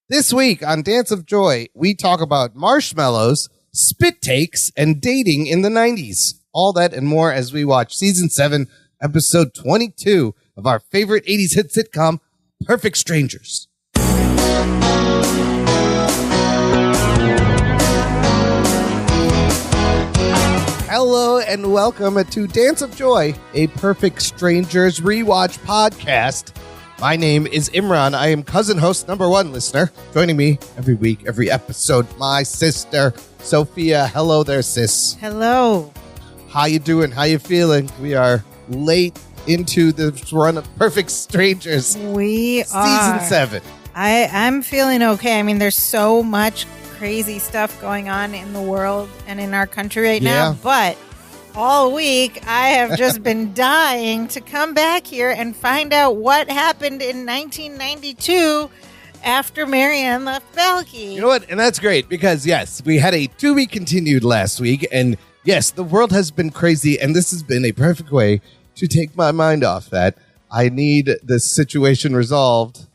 This week on Dance of Joy, we talk about marshmallows, spit takes, and dating in the 90s. All that and more as we watch Season 7, Episode 22 of our favorite 80s hit sitcom, Perfect Strangers. Hello and welcome to Dance of Joy, a Perfect Strangers rewatch podcast. My name is Imran. I am cousin host number one listener. Joining me every week, every episode, my sister, Sophia. Hello there, sis. Hello. How you doing? How you feeling? We are late into the run of Perfect Strangers. We are. Season 7. I'm feeling okay. I mean, there's so much crazy stuff going on in the world and in our country right now, but all week I have just been dying to come back here and find out what happened in 1992 after Marianne left Balky. You know what? And that's great because, yes, we had a to-be continued last week, and yes, the world has been crazy, and this has been a perfect way to take my mind off that. I need this situation resolved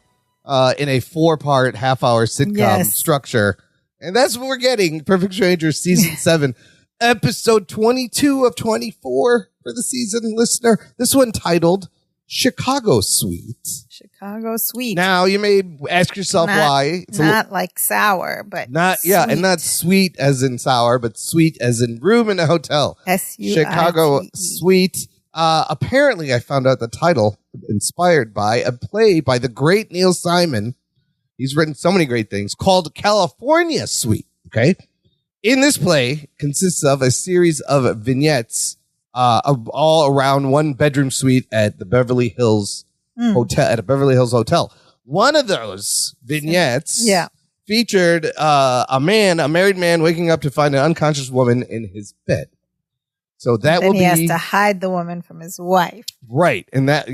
in a 4-part half-hour sitcom structure. And that's what we're getting. Perfect Strangers Season 7, Episode 22 of 24 for the season, listener. This one titled Chicago Suite. Chicago Suite. Now, you may ask yourself why. It's not like sour, but not sweet. Yeah, and not sweet as in sour, but sweet as in room in a hotel. S-U-I-T-E. Chicago Suite. Apparently, I found out the title inspired by a play by the great Neil Simon. He's written so many great things called California Suite. Okay. In this play consists of a series of vignettes all around one bedroom suite at the Beverly Hills Hotel, at a Beverly Hills hotel. One of those vignettes featured a married man waking up to find an unconscious woman in his bed. So that will be, he has to hide the woman from his wife. Right. And that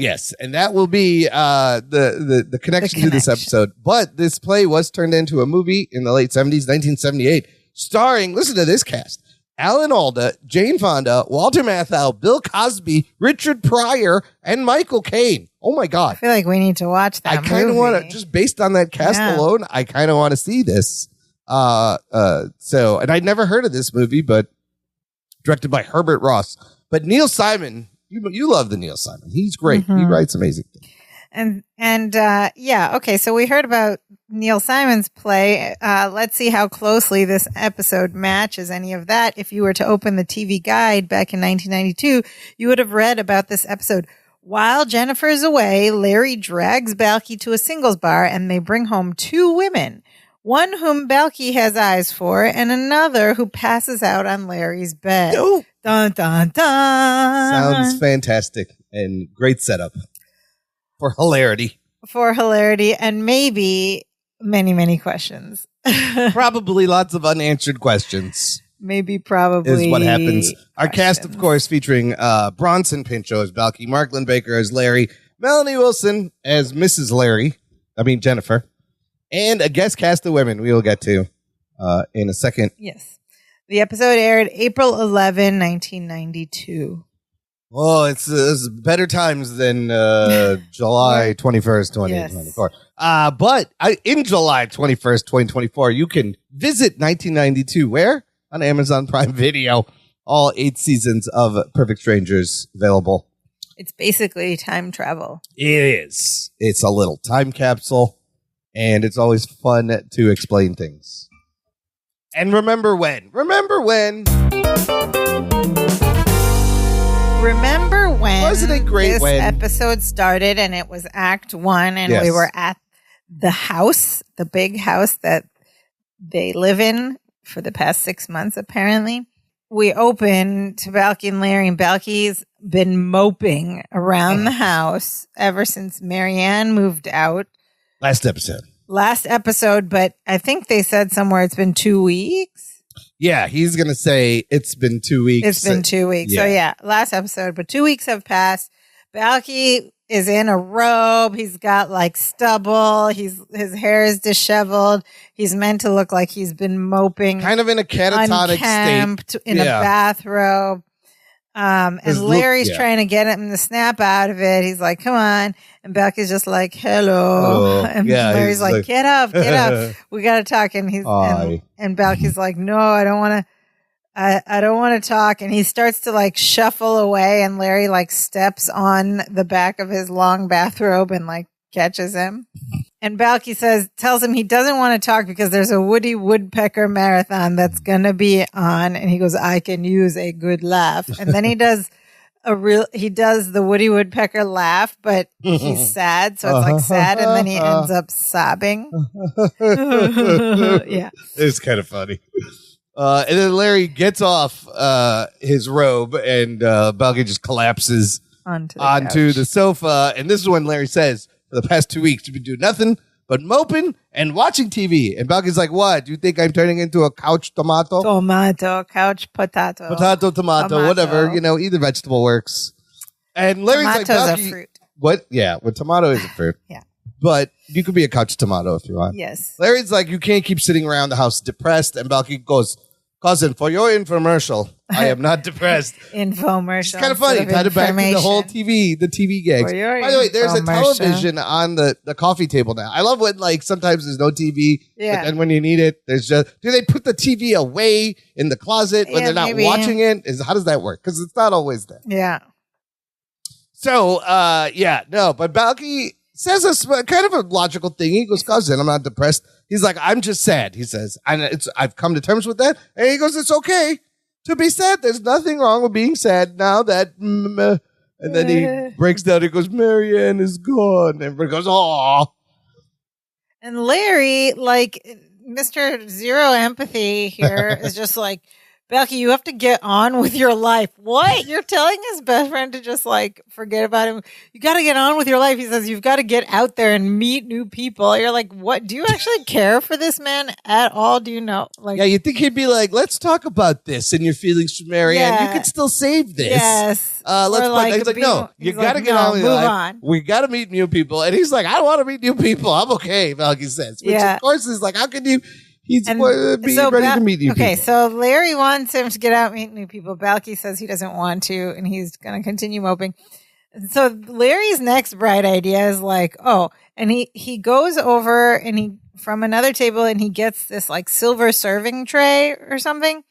will be the connection to this episode. But this play was turned into a movie in the late 70s, 1978, starring, listen to this cast: Alan Alda, Jane Fonda, Walter Matthau, Bill Cosby, Richard Pryor, and Michael Caine. Oh my God. I feel like we need to watch that. I kind of want to, just based on that cast alone, I kind of want to see this. And I'd never heard of this movie, but directed by Herbert Ross. But Neil Simon, you love the Neil Simon. He's great. He writes amazing things. Okay, so we heard about Neil Simon's play. Let's see how closely this episode matches any of that. If you were to open the TV guide back in 1992, you would have read about this episode. While Jennifer is away, Larry drags Balky to a singles bar and they bring home 2 women. One whom Balky has eyes for, and another who passes out on Larry's bed. Oh. Dun, dun, dun. Sounds fantastic and great setup for hilarity. And maybe many, many questions. Probably lots of unanswered questions. Probably is what happens. Our cast, of course, featuring Bronson Pinchot as Balky, Mark Lindbaker as Larry, Melanie Wilson as Jennifer. And a guest cast of women we will get to in a second. Yes. The episode aired April 11, 1992. Oh, it's better times than July 21st, 2024. Yes. But in July 21st, 2024, you can visit 1992. Where? On Amazon Prime Video. All 8 seasons of Perfect Strangers available. It's basically time travel. It is. It's a little time capsule. And it's always fun to explain things. And remember when? Remember when Wasn't it great this when episode started and it was Act 1 and we were at the house, the big house that they live in for the past 6 months, apparently. We open to Balky and Larry, and Balky's been moping around the house ever since Marianne moved out. Last episode, but I think they said somewhere it's been 2 weeks. Yeah, he's going to say it's been 2 weeks. It's been 2 weeks. Yeah. So last episode, but 2 weeks have passed. Balky is in a robe. He's got like stubble. His hair is disheveled. He's meant to look like he's been moping. Kind of in a catatonic state. In a bathrobe. And Larry's trying to get him to snap out of it. He's like, come on. And Balky's just like, hello. And Larry's like, get up. We got to talk. And and Balky's like, no, I don't want to. I don't want to talk. And he starts to like shuffle away. And Larry like steps on the back of his long bathrobe and like catches him. And Balky tells him he doesn't want to talk because there's a Woody Woodpecker marathon that's going to be on. And he goes, I can use a good laugh. And then he does the Woody Woodpecker laugh, but he's sad. So it's like sad. And then he ends up sobbing. Yeah. It's kind of funny. And then Larry gets off his robe and Balky just collapses onto the sofa. And this is when Larry says, for the past 2 weeks, you've been doing nothing but moping and watching TV. And Balky's like, what? Do you think I'm turning into a couch tomato? Couch potato. Potato, tomato, whatever. Either vegetable works. And Larry's Tomato's like, Balky, a fruit. What? Yeah, well, tomato is a fruit. Yeah. But you could be a couch tomato if you want. Yes. Larry's like, you can't keep sitting around the house depressed. And Balky goes, cousin, for your infomercial, I am not depressed. Infomercial. It's kind of funny. Tied it back to the whole TV gags. By the way, there's a television on the coffee table now. I love when sometimes there's no TV, but then when you need it, there's just. Do they put the TV away in the closet when they're not watching it? How does that work? Because it's not always there. Yeah. So, but Balky says a kind of a logical thing. He goes, cousin, I'm not depressed. He's like, I'm just sad, he says. And I've come to terms with that. And he goes, it's okay to be sad. There's nothing wrong with being sad now that... And then he breaks down. He goes, Marianne is gone. And everybody goes, aw. And Larry, Mr. Zero Empathy here is just like, Balky, you have to get on with your life. What? You're telling his best friend to just forget about him. You got to get on with your life. He says, you've got to get out there and meet new people. You're like, what? Do you actually care for this man at all? Do you know? You think he'd be like, let's talk about this and your feelings for Marianne. Yeah. You could still save this. Yes. He's like, no, you got to get on with your life. On. We got to meet new people. And he's like, I don't want to meet new people. I'm okay, Balky says. Which, of course, is like, how can you... He's ready to meet new people. Okay, so Larry wants him to get out and meet new people. Balky says he doesn't want to, and he's going to continue moping. And so Larry's next bright idea is and he goes over and from another table and he gets this silver serving tray or something.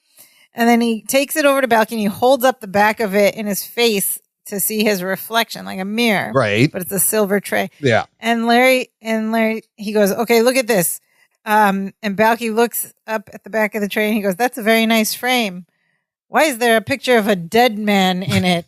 And then he takes it over to Balky and he holds up the back of it in his face to see his reflection, like a mirror. Right. But it's a silver tray. Yeah. And Larry, he goes, okay, look at this. And Balky looks up at the back of the tray and he goes, that's a very nice frame. Why is there a picture of a dead man in it?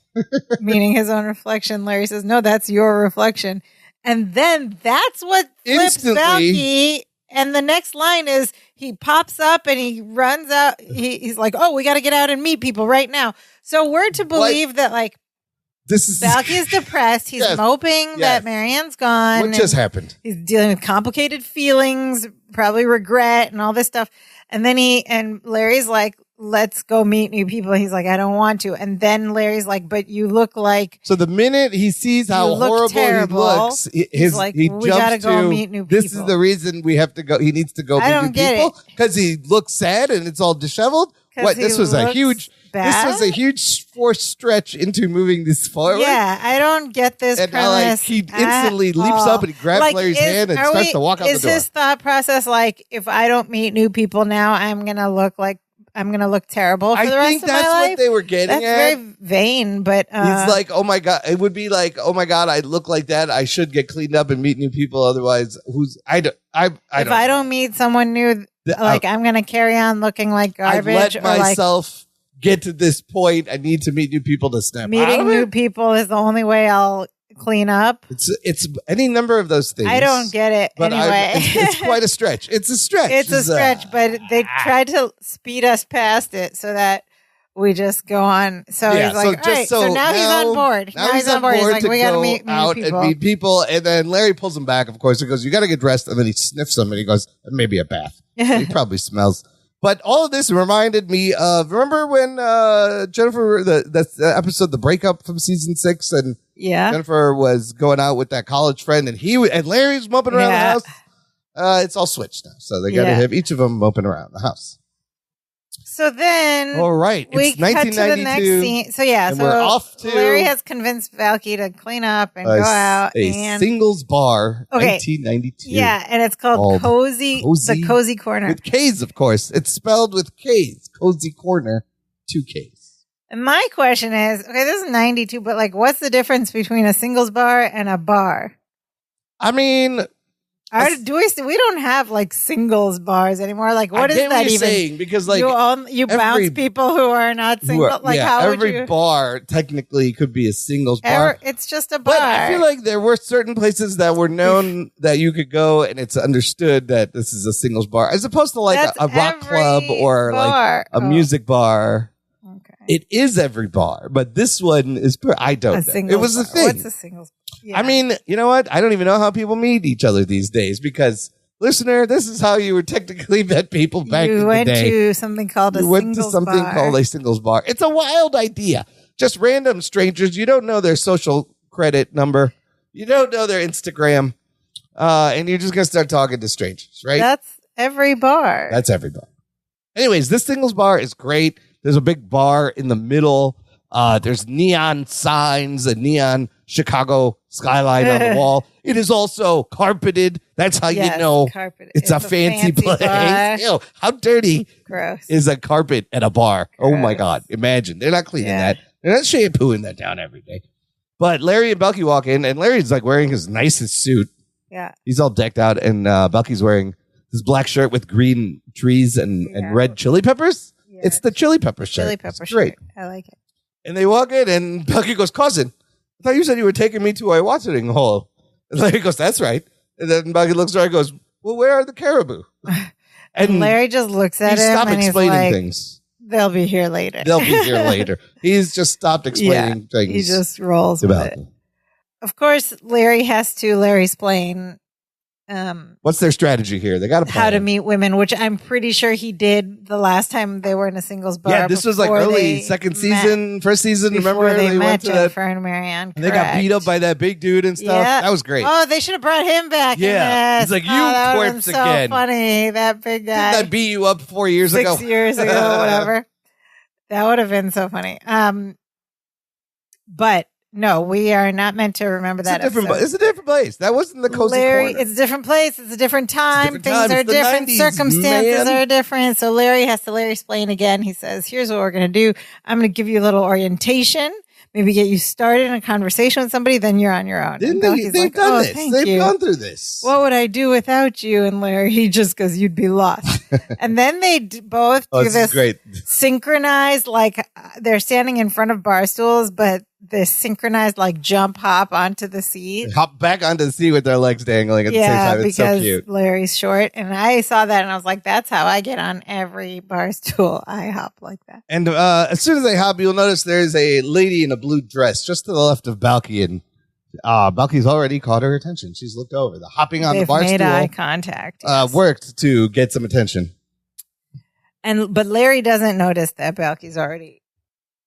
Meaning his own reflection. Larry says, no, that's your reflection. And then that's what flips Balky. And the next line is he pops up and he runs out. He's like, oh, we got to get out and meet people right now. So we're to believe that Balky is depressed. He's moping that Marianne's gone. What just happened? He's dealing with complicated feelings, probably regret and all this stuff. And then Larry's like, let's go meet new people. He's like, I don't want to. And then Larry's like, but you look like... So the minute he sees how horrible terrible, he looks, he we gotta go meet new people. This is the reason we have to go. He needs to go meet new people because he looks sad and it's all disheveled. What? This was a huge... Bad? This was a huge forced stretch into moving this forward. Yeah, I don't get this premise. He instantly leaps up and he grabs Larry's hand and starts to walk out the door. Is his thought process if I don't meet new people now, I'm gonna look terrible for the rest of my life? I think that's what they were getting at. That's very vain, but he's like, oh my god, it would be like, oh my god, I look like that. I should get cleaned up and meet new people. Otherwise, if I don't meet someone new, I'm gonna carry on looking like garbage. I've let myself get to this point. I need to meet new people to snap out of it. Meeting new people is the only way I'll clean up. It's any number of those things. I don't get it. But anyway, it's quite a stretch. It's a stretch. It's a stretch, but they tried to speed us past it so that we just go on. So he's like, all right. So now he's on board. Now he's on board. He's like, we got to meet out new people. And meet people. And then Larry pulls him back. Of course, he goes, you got to get dressed. And then he sniffs him and he goes, maybe a bath. He probably smells. But all of this reminded me of, remember when Jennifer, the episode, The Breakup from season 6, and Jennifer was going out with that college friend, and Larry's moping around the house. It's all switched now, so they got to have each of them moping around the house. So then, all right, we it's cut to 1992. the next scene. So yeah, and we're off to Larry has convinced Valky to clean up and go out. A singles bar, okay. 1992. Yeah, and it's called the Cozy Corner. With K's, of course. It's spelled with K's. Cozy Corner, 2 K's. And my question is, okay, this is 92, but like, what's the difference between a singles bar and a bar? I mean... we don't have like singles bars anymore. Like, what is that even? Saying, because like you bounce people who are not single. How would you? Every bar technically could be a singles bar. It's just a bar. But I feel like there were certain places that were known that you could go, and it's understood that this is a singles bar, as opposed to like a rock club or like a music bar. Okay. It is every bar, but this one is. I don't know. It was a thing. What's a singles bar? Yeah. I mean, you know what? I don't even know how people meet each other these days because, listener, this is how you would technically met people back in the day. You went to something called a singles bar. It's a wild idea. Just random strangers. You don't know their social credit number. You don't know their Instagram. And you're just going to start talking to strangers, right? That's every bar. That's every bar. Anyways, this singles bar is great. There's a big bar in the middle. There's neon signs, a neon Chicago skyline on the wall. It is also carpeted. That's how you know it's a fancy place. Ew, how dirty is a carpet at a bar? Gross. Oh my God. Imagine. They're not cleaning that. They're not shampooing that down every day. But Larry and Belky walk in, and Larry's like wearing his nicest suit. Yeah. He's all decked out, and Belky's wearing this black shirt with green trees and red chili peppers. Yeah. It's the chili pepper shirt. Chili pepper shirt. Great. I like it. And they walk in, and Belky goes, "Cousin, I thought you said you were taking me to a watering hole." And Larry goes, "That's right." And then Belky looks around and goes, "Well, where are the caribou?" And Larry just looks at him and he's like, things. They'll be here later. They'll be here later. He's just stopped explaining things. He just rolls with it. Of course, Larry has to explain. What's their strategy here? They got to how to meet women, which I'm pretty sure he did the last time they were in a singles bar. Yeah, this was like early second season, first season. Remember they met went to Jennifer and Marianne, and they got beat up by that big dude and stuff. Yeah. That was great. Oh, they should have brought him back. Yeah, he's like, "You twerps so again." Funny, that big guy. Didn't that beat you up 4 years ago? 6 years ago, whatever. That would have been so funny. But. No, we are not meant to remember that. It's a different place. That wasn't the Cozy Corner. It's a different place. It's a different time. Things are different. 90s, circumstances are different. So Larry has to explain again. He says, "Here's what we're going to do. I'm going to give you a little orientation. Maybe get you started in a conversation with somebody. Then you're on your own." They've done this. They've gone through this. What would I do without you? And Larry, he just goes, "You'd be lost." And then they both do this synchronized, like they're standing in front of bar stools, but this synchronized like jump hop onto the seat. Hop back onto the seat with their legs dangling at the same time. It's so cute. Larry's short. And I saw that and I was like, that's how I get on every bar stool. I hop like that. And as soon as they hop, you'll notice there's a lady in a blue dress just to the left of Belky, and Belky's already caught her attention. She's looked over. The hopping on the bar stool. They've made eye contact. Worked to get some attention. But Larry doesn't notice that Belky's already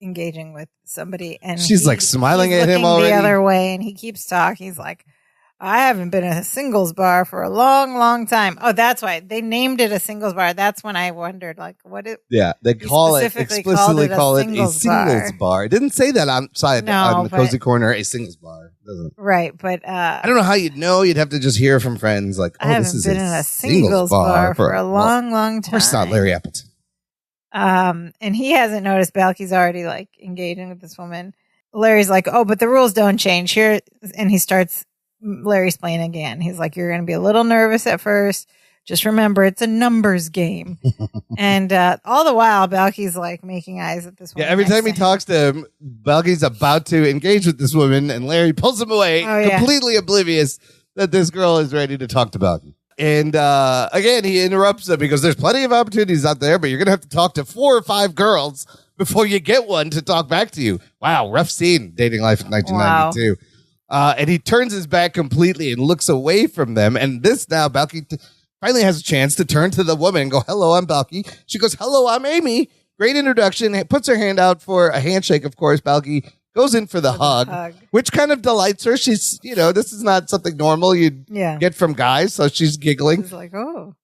engaging with somebody, and she's like smiling at him already the other way, and he keeps talking. He's like, "I haven't been in a singles bar for a long, long time." Oh, that's why they named it a singles bar. That's when I wondered, like, what it? Yeah, they explicitly call it a singles bar. It didn't say that outside on the Cozy Corner, a singles bar. Doesn't. Right, but I don't know how you'd know. You'd have to just hear from friends, like, "Oh, this is been in a singles bar for a long, long time." Of course not, Larry Appleton. And he hasn't noticed Belky's already like engaging with this woman. Larry's like, "Oh, but the rules don't change here." And he starts Larry's playing again. He's like, "You're going to be a little nervous at first. Just remember, it's a numbers game." And all the while, Belky's like making eyes at this woman. Yeah, every time he talks to him, Belky's about to engage with this woman, and Larry pulls him away, completely oblivious that this girl is ready to talk to Belky. And again, he interrupts them because there's plenty of opportunities out there, but you're going to have to talk to 4 or 5 girls before you get one to talk back to you. Wow, rough scene, dating life in 1992. Wow. And he turns his back completely and looks away from them. And this now, Belky finally has a chance to turn to the woman and go, "Hello, I'm Belky." She goes, "Hello, I'm Amy." Great introduction. Puts her hand out for a handshake, of course. Belky goes in for the hug, which kind of delights her. She's, this is not something normal you'd get from guys, so she's giggling. She's like, "Oh."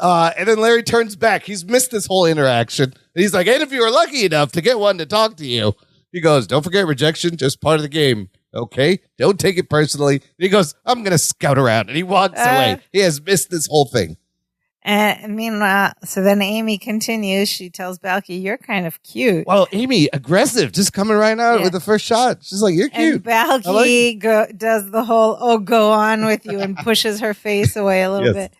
And then Larry turns back. He's missed this whole interaction. And he's like, and if you were lucky enough to get one to talk to you, he goes, don't forget rejection, just part of the game. Okay, don't take it personally. And he goes, I'm going to scout around. And he walks away. He has missed this whole thing. And meanwhile, so then Amy continues. She tells Balky, you're kind of cute. Well, Amy, aggressive, just coming right out with the first shot. She's like, you're cute. And Balky does the whole, go on with you, and pushes her face away a little bit.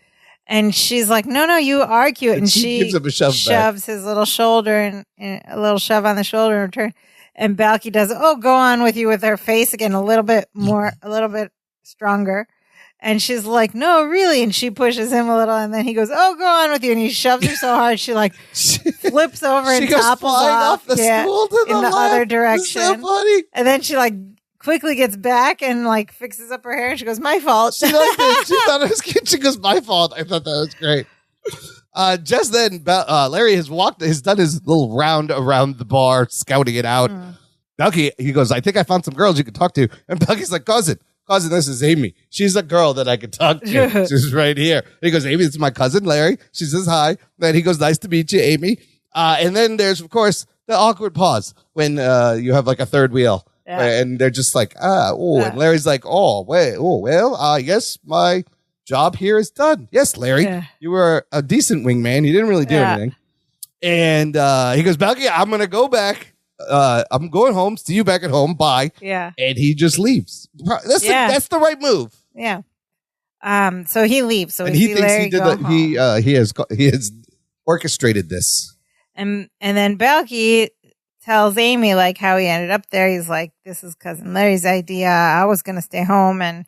And she's like, no, you are cute. And she gives him a shoves his little shoulder and a little shove on the shoulder in return. And Balky does, go on with you, with her face again, a little bit stronger. And she's like, no, really. And she pushes him a little. And then he goes, go on with you. And he shoves her so hard, she flips over and topples off the stool to in the other direction. So funny. And then she quickly gets back and fixes up her hair. And she goes, my fault. She liked it. She thought it was cute. She goes, my fault. I thought that was great. Just then, Larry has done his little round around the bar, scouting it out. Balky, he goes, I think I found some girls you can talk to. And Balky's like, cousin, this is Amy. She's a girl that I can talk to. She's right here. And he goes, Amy, this is my cousin, Larry. She says hi. Then he goes, nice to meet you, Amy. And then there's, of course, the awkward pause when you have a third wheel. Yeah. And they're just like, and Larry's like, yes, my job here is done. Yes, Larry, you were a decent wingman. You didn't really do anything. And he goes, Balky, I'm going to go back. I'm going home. See you back at home. Bye. Yeah. And he just leaves. That's the right move. Yeah. So he leaves. So and he thinks Larry he did that. He has orchestrated this. And then Balky tells Amy how he ended up there. He's like, this is cousin Larry's idea. I was going to stay home and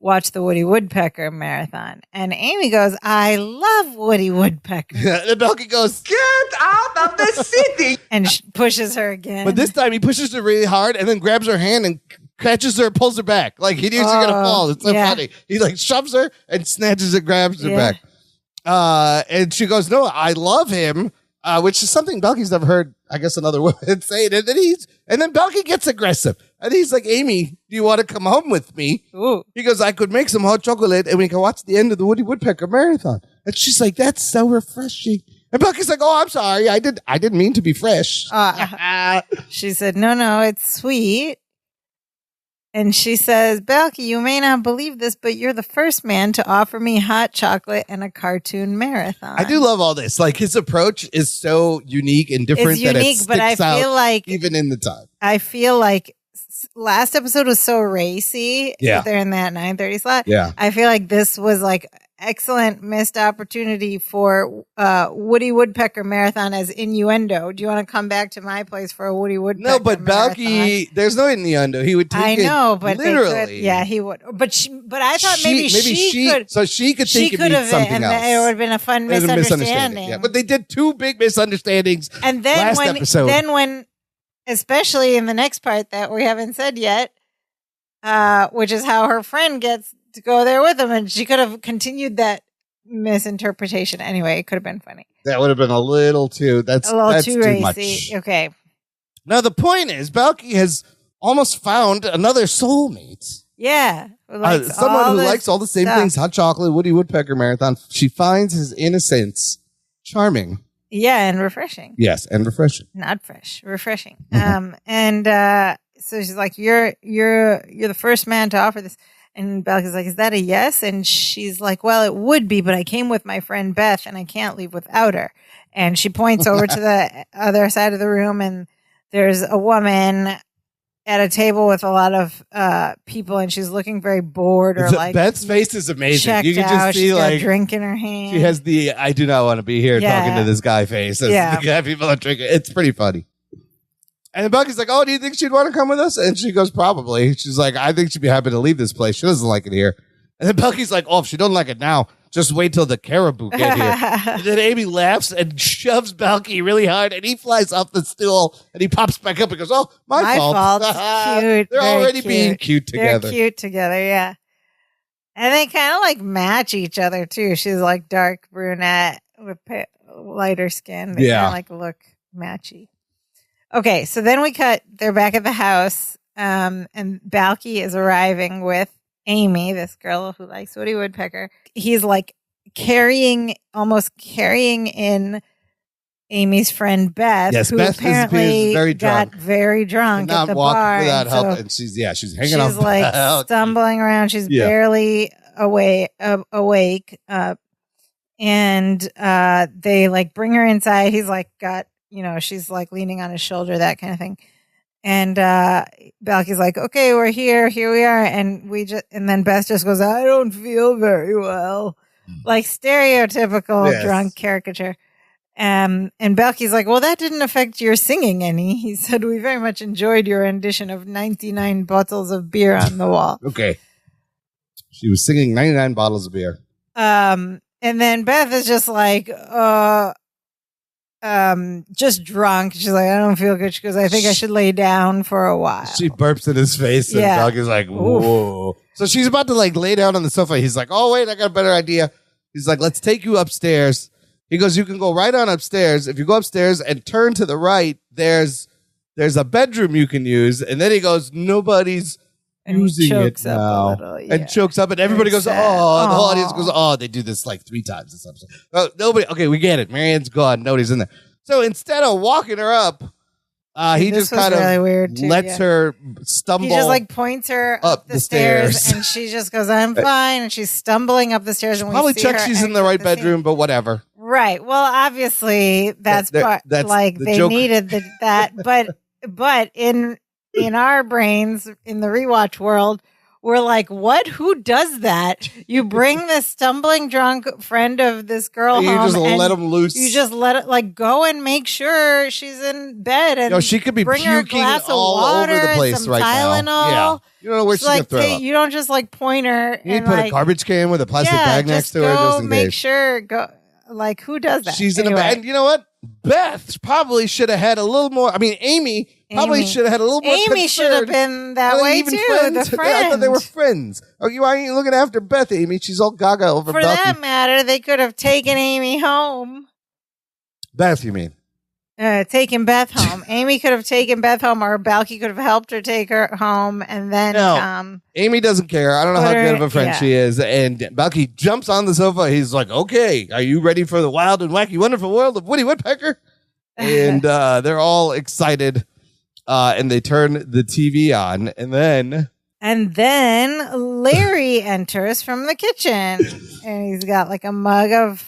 watch the Woody Woodpecker marathon. And Amy goes, I love Woody Woodpecker. And Balky goes, get out of the city. And pushes her again. But this time he pushes her really hard and then grabs her hand and catches her and pulls her back. He knew she was going to fall. It's so funny. He shoves her and snatches and grabs her back. And she goes, no, I love him. Which is something Balky's never heard, I guess, another woman say it. And then Balky gets aggressive. And he's like, Amy, do you want to come home with me? Ooh. He goes, I could make some hot chocolate and we can watch the end of the Woody Woodpecker marathon. And she's like, that's so refreshing. And Balky's like, I'm sorry. I didn't mean to be fresh. She said, no, it's sweet. And she says, Balky, you may not believe this, but you're the first man to offer me hot chocolate and a cartoon marathon. I do love all this. Like, his approach is so unique and different. It's unique, that it but I feel like even in the time. I feel like last episode was so racy. Yeah. They're in that 9:30 slot. Yeah. I feel like this was like excellent missed opportunity for Woody Woodpecker marathon as innuendo. Do you want to come back to my place for a Woody Woodpecker No, but Balky, there's no innuendo. He would take it but literally. Yeah, he would. But I thought maybe she could. So she could think it means something else. It would have been a fun misunderstanding. Yeah, but they did two big misunderstandings and then last episode. When, especially in the next part that we haven't said yet, which is how her friend gets to go there with him, and she could have continued that misinterpretation. Anyway, it could have been funny. That would have been a little too. That's too racy. Much. Okay. Now the point is, Balky has almost found another soulmate. Yeah, someone who likes all the same things: hot chocolate, Woody Woodpecker marathon. She finds his innocence charming. Yeah, and refreshing. Yes, and refreshing. Not fresh, refreshing. Mm-hmm. So she's like, "You're the first man to offer this." And Balky's like, is that a yes? And she's like, well, it would be, but I came with my friend Beth and I can't leave without her. And she points over to the other side of the room and there's a woman at a table with a lot of people and she's looking very bored or Beth's face is amazing. You can just see she's got a drink in her hand. She has the I do not want to be here talking to this guy face. Yeah. People are drinking. It's pretty funny. And Balky's like, oh, do you think she'd want to come with us? And she goes, probably. She's like, I think she'd be happy to leave this place. She doesn't like it here. And then Balky's like, oh, if she doesn't like it now, just wait till the caribou get here. And then Amy laughs and shoves Balky really hard. And he flies off the stool and he pops back up and goes, oh, my fault. Cute. They're already being cute together. They're cute together, yeah. And they kind of match each other, too. She's dark brunette with lighter skin. They kind of look matchy. Okay, so then we cut. They're back at the house, and Balky is arriving with Amy, this girl who likes Woody Woodpecker. He's almost carrying in Amy's friend Beth, yes, who Beth apparently very got very drunk at the bar. Without help, so and she's hanging on. She's like stumbling around. She's barely awake. And they like bring her inside. He's like she's like leaning on his shoulder, that kind of thing. And Balky's like, okay, we're here we are. And then Beth just goes, I don't feel very well. Like stereotypical drunk caricature. And Balky's like, well, that didn't affect your singing any. He said, we very much enjoyed your rendition of 99 bottles of beer on the wall. Okay. She was singing 99 bottles of beer. And then Beth is just like, just drunk. She's like, I don't feel good. She goes, I think I should lay down for a while. She burps in his face, and Balky's like, whoa. Oof. So she's about to like lay down on the sofa. He's like, oh, wait, I got a better idea. He's like, let's take you upstairs. He goes, you can go right on upstairs. If you go upstairs and turn to the right, there's a bedroom you can use. And then he goes, nobody's using it now. And chokes up, and everybody goes, oh. And the whole audience goes, oh, they do this like 3 times this episode. Oh, nobody. Okay, we get it. Marianne's gone. Nobody's in there. So instead of walking her up, he just kind of really lets her stumble. He just like points her up the stairs, and she just goes, I'm fine. And she's stumbling up the stairs. And probably checks she's in the right bedroom, but whatever. Right. Well, obviously that's like they joke. Needed that, but in our brains in the rewatch world, we're like, what? Who does that? You bring this stumbling drunk friend of this girl home. You just let him loose. You just let it like go and make sure she's in bed, and she could be bring her a puking glass all of water, over the place some right Tylenol. now. Yeah. You don't know where she's going to throw up. You don't just like point her. You need to put a garbage can with a plastic bag next to her just in make case. Sure. Go. Like, who does that? She's in a bed. And you know what? Beth probably should have had a little more. I mean, Amy probably should have had a little more. Amy should have been that way too. Friends? The friend. I thought they were friends. Oh, why aren't you looking after Beth, Amy? She's all gaga over Belky. For that matter, they could have taken Amy home. Beth, you mean? Taking Beth home. Amy could have taken Beth home, or Balky could have helped her take her home, and then Amy doesn't care. I don't know how good of a friend she is. And Balky jumps on the sofa. He's like, okay, are you ready for the wild and wacky, wonderful world of Woody Woodpecker? And they're all excited. And they turn the TV on, and then Larry enters from the kitchen, and he's got like a mug.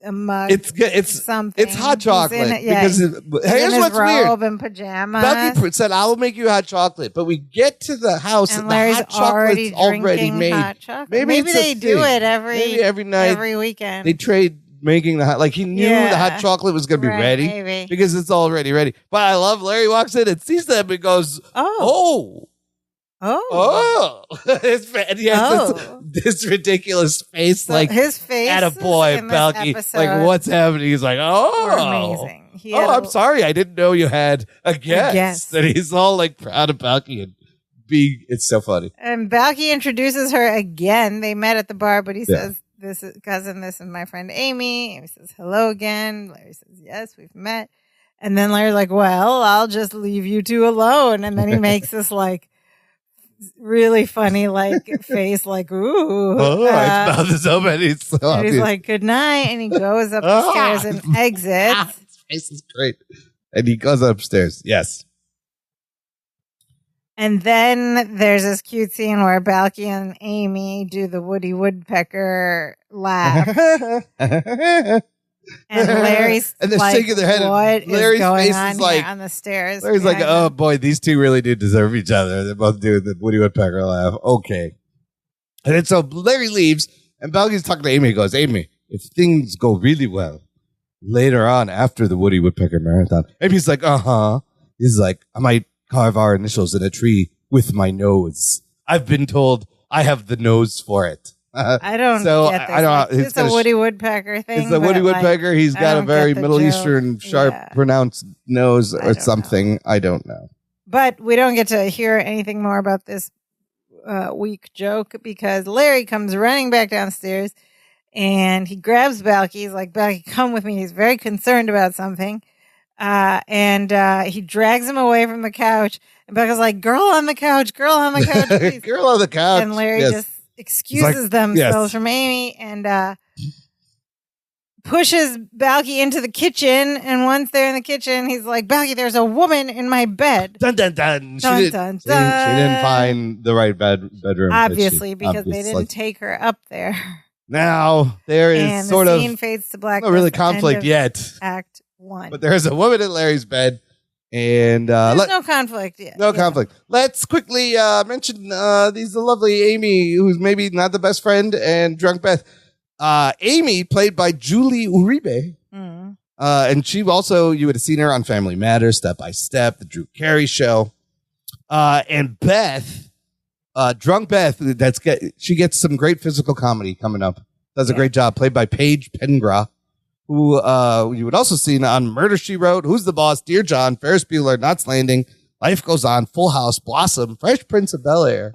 It's something. It's hot chocolate because here's what's weird. And pajamas. Balky said, "I will make you hot chocolate," but we get to the house and the hot chocolate's already made. Maybe they do it every night, every weekend. They trade making the hot. Like he knew the hot chocolate was going to be ready because it's already ready. But I love Larry walks in and sees them and goes, "Oh." This ridiculous face, so like his face at a boy, Balky. Like, what's happening? He's like, amazing. I'm sorry, I didn't know you had a guest. And he's all like proud of Balky and it's so funny. And Balky introduces her again. They met at the bar, but he says, "This is cousin. This is my friend Amy." Amy says, "Hello again." Larry says, "Yes, we've met." And then Larry's like, "Well, I'll just leave you two alone." And then he makes this like really funny like face, like ooh, his mouth is open. And he's like, "Good night," and he goes up the stairs and exits. His face is great, and he goes upstairs. Yes, and then there's this cute scene where Balky and Amy do the Woody Woodpecker laugh. And Larry's and they're like, shaking their head. What Larry's is going face on is like on the stairs? Larry's like, oh boy, these two really do deserve each other. They're both doing the Woody Woodpecker laugh. Okay. And then so Larry leaves, and Balky's talking to Amy. He goes, "Amy, if things go really well later on after the Woody Woodpecker marathon," Amy's like, He's like, "I might carve our initials in a tree with my nose. I've been told I have the nose for it." I don't get this. I don't. It's a Woody Woodpecker thing. It's a Woody Woodpecker. He's got a very Middle Eastern, sharp, pronounced nose or something. I don't know. But we don't get to hear anything more about this weak joke because Larry comes running back downstairs and he grabs Balky. He's like, "Balky, come with me." He's very concerned about something. And he drags him away from the couch. And Balky's like, "Girl on the couch, girl on the couch, please." Girl on the couch. And Larry just excuses themselves from Amy, and pushes Balky into the kitchen, and once they're in the kitchen, he's like, Balky, there's a woman in my bed. Dun, dun, dun. Dun, She dun, didn't find the right bedroom. Obviously, because they didn't take her up there. Now, there is and sort the of scene fades to black. not really conflict yet. Act 1. But there's a woman in Larry's bed. And there's no conflict yet. No conflict. Let's quickly mention these lovely Amy, who's maybe not the best friend, and drunk Beth. Amy, played by Julie Uribe. And she also, you would have seen her on Family Matters, Step by Step, The Drew Carey Show. And Beth, drunk Beth, she gets some great physical comedy coming up. Does a great job, played by Paige Pengra, who you would also see on Murder, She Wrote, Who's the Boss, Dear John, Ferris Bueller, Knots Landing, Life Goes On, Full House, Blossom, Fresh Prince of Bel-Air.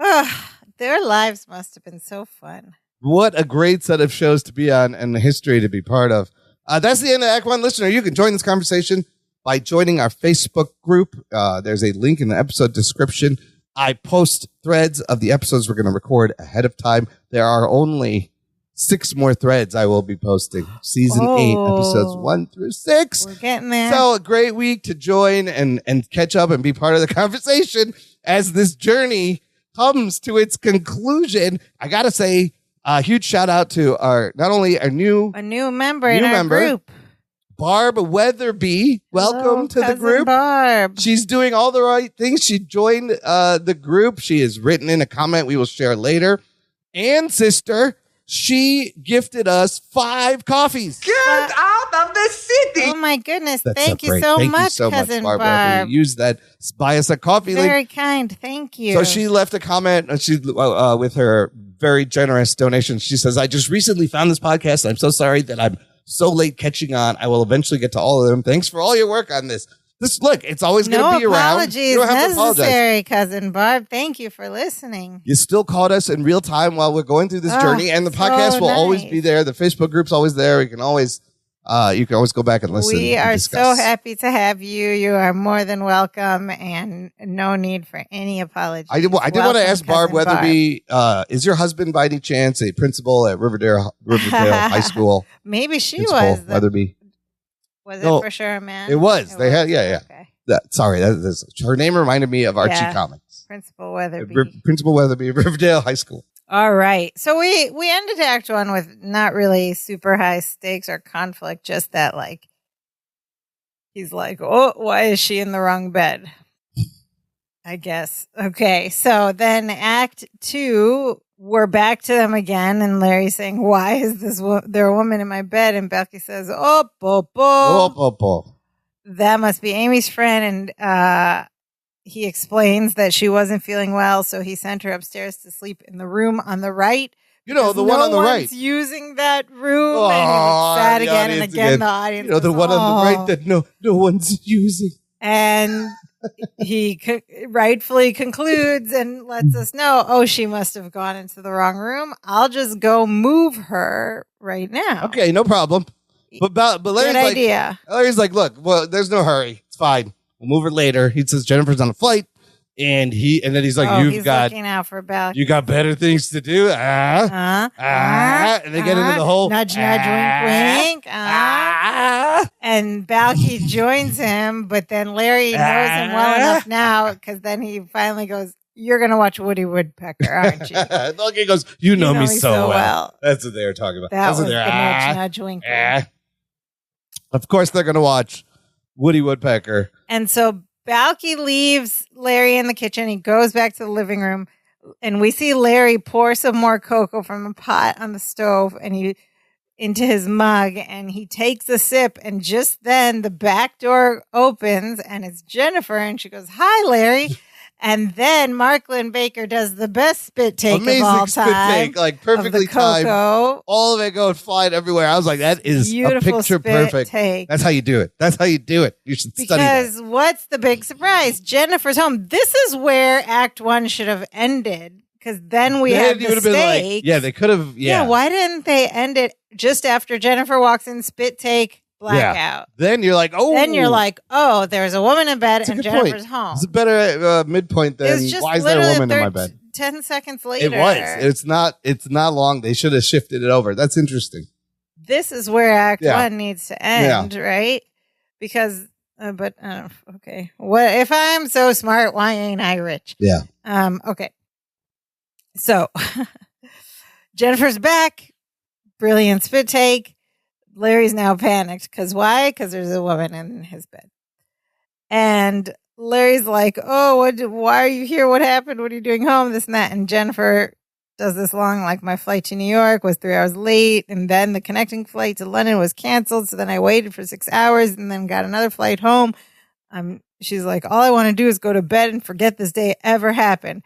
Their lives must have been so fun. What a great set of shows to be on and the history to be part of. That's the end of Act 1. Listener, you can join this conversation by joining our Facebook group. There's a link in the episode description. I post threads of the episodes we're going to record ahead of time. There are only 6 more threads I will be posting. Season 8, episodes 1 through 6. We're getting there. So a great week to join and catch up and be part of the conversation as this journey comes to its conclusion. I got to say, a huge shout out to not only our new member in our group, Barb Weatherby. Welcome to the group. Barb. She's doing all the right things. She joined the group. She has written in a comment we will share later. And sister, she gifted us 5 coffees. Get out of the city. Oh my goodness. That's Thank you so much, Cousin Barb. Use that. Buy us a coffee. Very kind. Thank you. So she left a comment with her very generous donation. She says, I just recently found this podcast. I'm so sorry that I'm so late catching on. I will eventually get to all of them. Thanks for all your work on this. Look, it's always going to be around. No apologies necessary, Cousin Barb. Thank you for listening. You still caught us in real time while we're going through this journey, and the podcast will always be there. The Facebook group's always there. You can always go back and listen. We are so happy to have you. You are more than welcome, and no need for any apologies. I did want to ask Barb Weatherby, is your husband by any chance a principal at Riverdale High School? Maybe she principal was. Weatherby. Was it for sure a man? It was. They had, yeah. Okay. Her name reminded me of Archie Comics. Principal Weatherby. Principal Weatherby, Riverdale High School. All right. So we ended Act 1 with not really super high stakes or conflict, just that he's like, oh, why is she in the wrong bed? I guess. Okay. So then Act 2, we're back to them again, and Larry's saying, why is there a woman in my bed? And Becky says, that must be Amy's friend. And he explains that she wasn't feeling well, so he sent her upstairs to sleep in the room on the right. The one on the right. Using that room. And he was sad again and again. The audience the one on the right that no one's using. And he rightfully concludes and lets us know, she must have gone into the wrong room. I'll just go move her right now. Okay, no problem. But Larry's good idea. Larry's like, look, well, there's no hurry. It's fine. We'll move her later. He says Jennifer's on a flight. And then he's like, he's looking out for Balky. You got better things to do. And they get into the whole nudge, wink, wink. And Balky joins him, but then Larry knows him well enough now because then he finally goes, "You're gonna watch Woody Woodpecker, aren't you?" Balky goes, "You know me so well." That's what they were talking about. That was the nudge, wink, wink. Of course, they're gonna watch Woody Woodpecker, and so Balky leaves Larry in the kitchen. He goes back to the living room, and we see Larry pour some more cocoa from a pot on the stove into his mug, and he takes a sip, and just then the back door opens, and it's Jennifer, and she goes, "Hi, Larry." And then Marklyn Baker does the best spit take of all time. Amazing spit take, perfectly timed. All of it going flying everywhere. I was like, that is beautiful, a picture perfect. Take. That's how you do it. You should study that. Because what's the big surprise? Jennifer's home. This is where Act 1 should have ended. Because then we had the stakes. They could have. Yeah, why didn't they end it just after Jennifer walks in, spit take, blackout? Yeah. Then you're like, there's a woman in bed and Jennifer's home. It's a better midpoint than why is there a woman in my bed? 10 seconds later. It was. It's not long. They should have shifted it over. That's interesting. this is where Act 1 needs to end, right? Because, okay. What if I'm so smart? Why ain't I rich? Yeah. Okay. So Jennifer's back. Brilliant spit take. Larry's now panicked. Because why? Because there's a woman in his bed. And Larry's like, oh, why are you here? What happened? What are you doing home? This and that. And Jennifer does this long, like, my flight to New York was 3 hours late. And then the connecting flight to London was canceled. So then I waited for 6 hours and then got another flight home. She's like, all I want to do is go to bed and forget this day ever happened.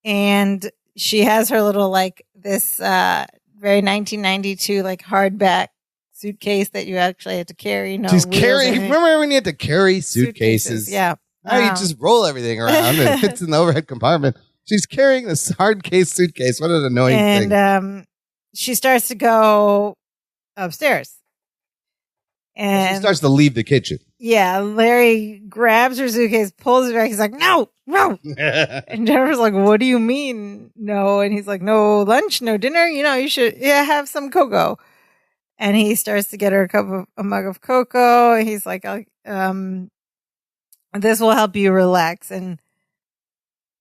And she has her little, like, this very 1992, like, hardback suitcase that you actually had to carry. She's carrying. Remember when you had to carry suitcases? Yeah. Now you just roll everything around and it fits in the overhead compartment. She's carrying this hard case suitcase. What an annoying thing. And she starts to go upstairs. And she starts to leave the kitchen. Yeah. Larry grabs her suitcase, pulls it back. He's like, no. And Jennifer's like, what do you mean no? And he's like, no lunch, no dinner. You should have some cocoa. And he starts to get her a mug of cocoa. And he's like, this will help you relax. And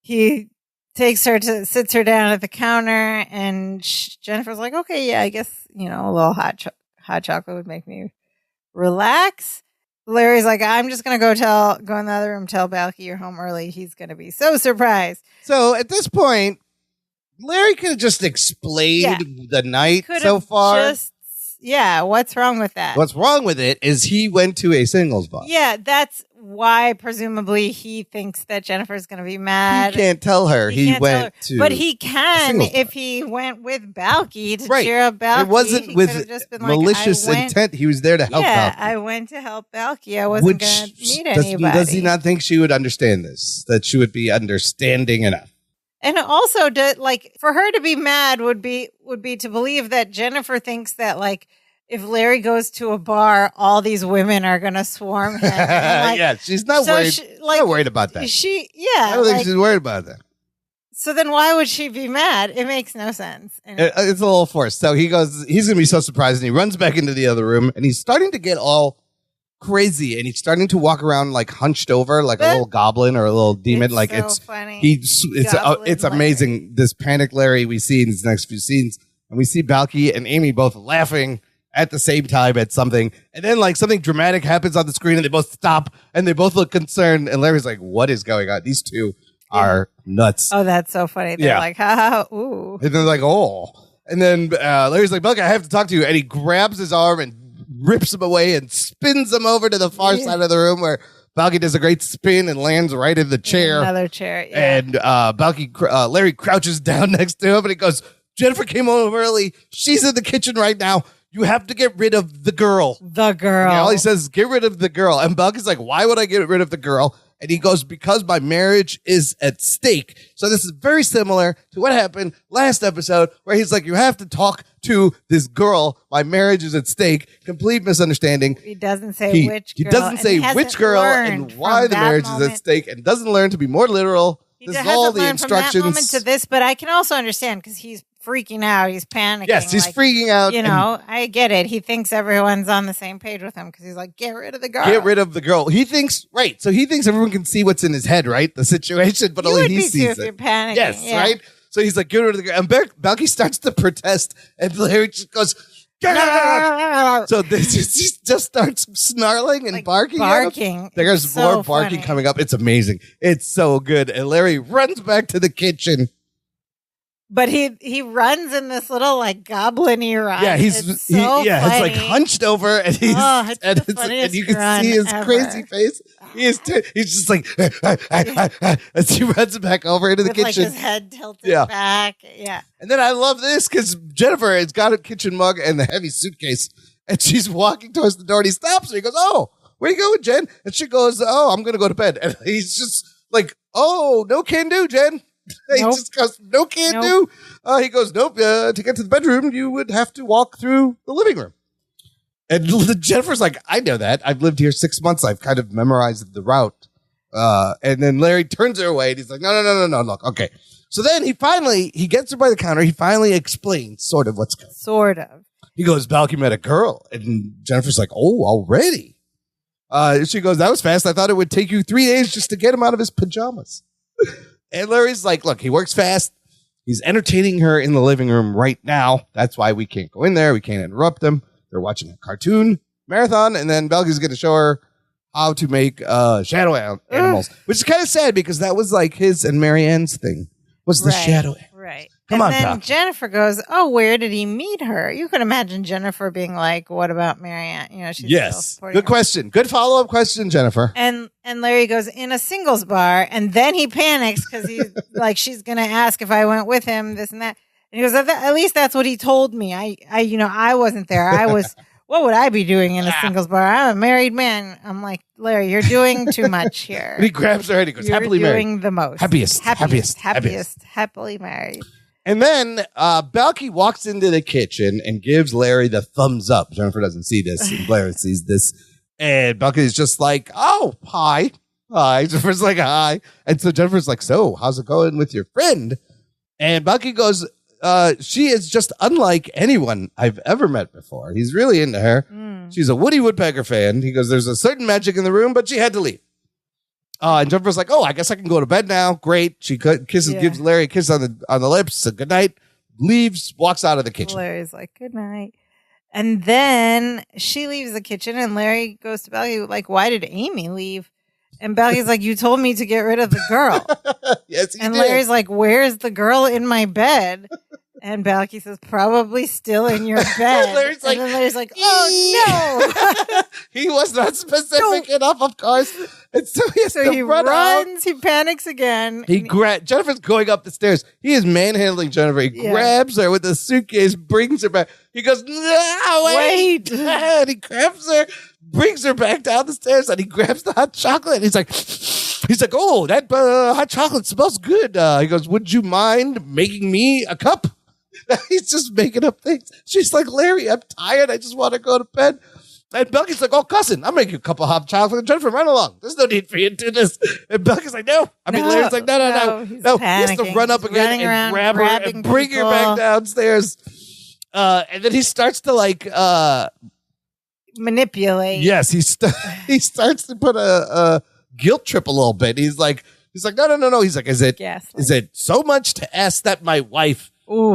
he sits her down at the counter. And Jennifer's like, okay, yeah, I guess, a little hot chocolate would make me relax. Larry's like, I'm just going to go in the other room, tell Balky you're home early. He's going to be so surprised. So at this point, Larry could have just explained the night so far. What's wrong with that? What's wrong with it is he went to a singles bar. Yeah, that's why presumably he thinks that Jennifer's going to be mad. He can't tell her he went to. But he can if he went with Balky to cheer up Balky. It wasn't with malicious intent. He was there to help Balky. I went to help Balky. I wasn't going to meet anybody. Does he not think she would understand this? That she would be understanding enough? And also, for her to be mad would be to believe that Jennifer thinks that, like, if Larry goes to a bar, all these women are going to swarm him. Yeah, she's not worried. Not worried about that. I don't think she's worried about that. So then why would she be mad? It makes no sense. It's a little forced. So he's going to be so surprised, and he runs back into the other room, and he's starting to get all crazy, and he's starting to walk around like hunched over, like a little goblin or a little demon. It's funny. It's amazing. This panic Larry we see in these next few scenes, and we see Balky and Amy both laughing at the same time at something, and then like something dramatic happens on the screen, and they both stop, and they both look concerned, and Larry's like, "What is going on?" These two are nuts. Oh, that's so funny. They're like, "Ha ha, ooh," and they're like, "Oh," and then Larry's like, "Balky, I have to talk to you," and he grabs his arm and rips him away and spins him over to the far side of the room where Balky does a great spin and lands right in the chair. Another chair, yeah. And Larry crouches down next to him, and he goes, "Jennifer came home early. She's in the kitchen right now. You have to get rid of the girl." The girl. Yeah, all he says is, "Get rid of the girl." And Balky's like, "Why would I get rid of the girl?" And he goes, "Because my marriage is at stake." So this is very similar to what happened last episode, where he's like, "You have to talk to this girl. My marriage is at stake." Complete misunderstanding. He doesn't say which girl. He doesn't say which girl and why the marriage is at stake, and doesn't learn to be more literal. This is all the instructions. From that moment to this, but I can also understand because he's freaking out. He's panicking. Yes, he's freaking out. I get it. He thinks everyone's on the same page with him because he's like, get rid of the girl. Get rid of the girl. He thinks, right. So he thinks everyone can see what's in his head, right? The situation, but only he sees it. If you're panicking. Yes, right? So he's like, get rid of the girl. And Balky starts to protest, and Larry just goes, so he just starts snarling and barking. There's more barking coming up. It's amazing. It's so good. And Larry runs back to the kitchen. But he runs in this little like goblin-y run. Yeah, it's like hunched over, and he's and you can see his crazy face. He's just like as he runs back over into the kitchen, like his head tilted back. Yeah, and then I love this because Jennifer has got a kitchen mug and the heavy suitcase, and she's walking towards the door, and he stops her. He goes, "Oh, where are you going, Jen?" And she goes, "Oh, I'm going to go to bed." And he's just like, "Oh, no can do, Jen." He just goes, "No can do." He goes, "Nope. To get to the bedroom, you would have to walk through the living room." And Jennifer's like, "I know that. I've lived here 6 months. I've kind of memorized the route." And then Larry turns her away, and he's like, "No. Look, okay." So then he gets her by the counter. He finally explains sort of what's going on. Sort of. He goes, Balky met a girl. And Jennifer's like, oh, already? She goes, that was fast. I thought it would take you 3 days just to get him out of his pajamas. And Larry's like, look, he works fast. He's entertaining her in the living room right now. That's why we can't go in there. We can't interrupt them. They're watching a cartoon marathon. And then Balky's going to show her how to make shadow animals, which is kind of sad because that was like his and Marianne's thing, was the shadow. Right. Come on, then Balky. Jennifer goes, oh, where did he meet her? You can imagine Jennifer being like, what about Marianne? You know, she's yes. Good question. Good follow-up question, Jennifer. And Larry goes, in a singles bar, and then he panics because he's like, she's going to ask if I went with him, this and that. And he goes, at least that's what he told me. I wasn't there. I was, what would I be doing in a singles bar? I'm a married man. I'm like, Larry, you're doing too much here. And he grabs her and he goes, you're happily married. doing the most. Happiest, happily married. And then Balky walks into the kitchen and gives Larry the thumbs up. Jennifer doesn't see this. And Larry sees this. And Balky's just like, oh, hi. Hi. Jennifer's like, hi. And so Jennifer's like, so how's it going with your friend? And Balky goes, she is just unlike anyone I've ever met before. He's really into her. She's a Woody Woodpecker fan. He goes, there's a certain magic in the room, but she had to leave. And Jennifer's like, oh, I guess I can go to bed now. Great. She gives Larry a kiss on the lips. Said good night. Leaves, walks out of the kitchen. Larry's like, good night. And then she leaves the kitchen and Larry goes to Balky, like, why did Amy leave? And Balky's like, you told me to get rid of the girl. Yes, he and did. Larry's like, where's the girl in my bed? And Balky says, probably still in your bed. Larry's like, and then Larry's like, oh, no. He was not specific enough, of course. And so he runs, out. He panics again. Jennifer's going up the stairs. He is manhandling Jennifer. He grabs her with the suitcase, brings her back. He goes, no, wait. And he grabs her, brings her back down the stairs, and he grabs the hot chocolate. And he's like, oh, that hot chocolate smells good. He goes, would you mind making me a cup? He's just making up things. She's like, Larry, I'm tired. I just want to go to bed. And Balky's like, oh, cousin, I'll make you a cup of hot chocolate. Jennifer, run along. There's no need for you to do this. And Balky's like, no. Larry's like, no. He has to run up again and grab her and bring her back downstairs. And then he starts to manipulate. Yes, he starts to put a guilt trip a little bit. He's like, no. He's like, is it so much to ask that my wife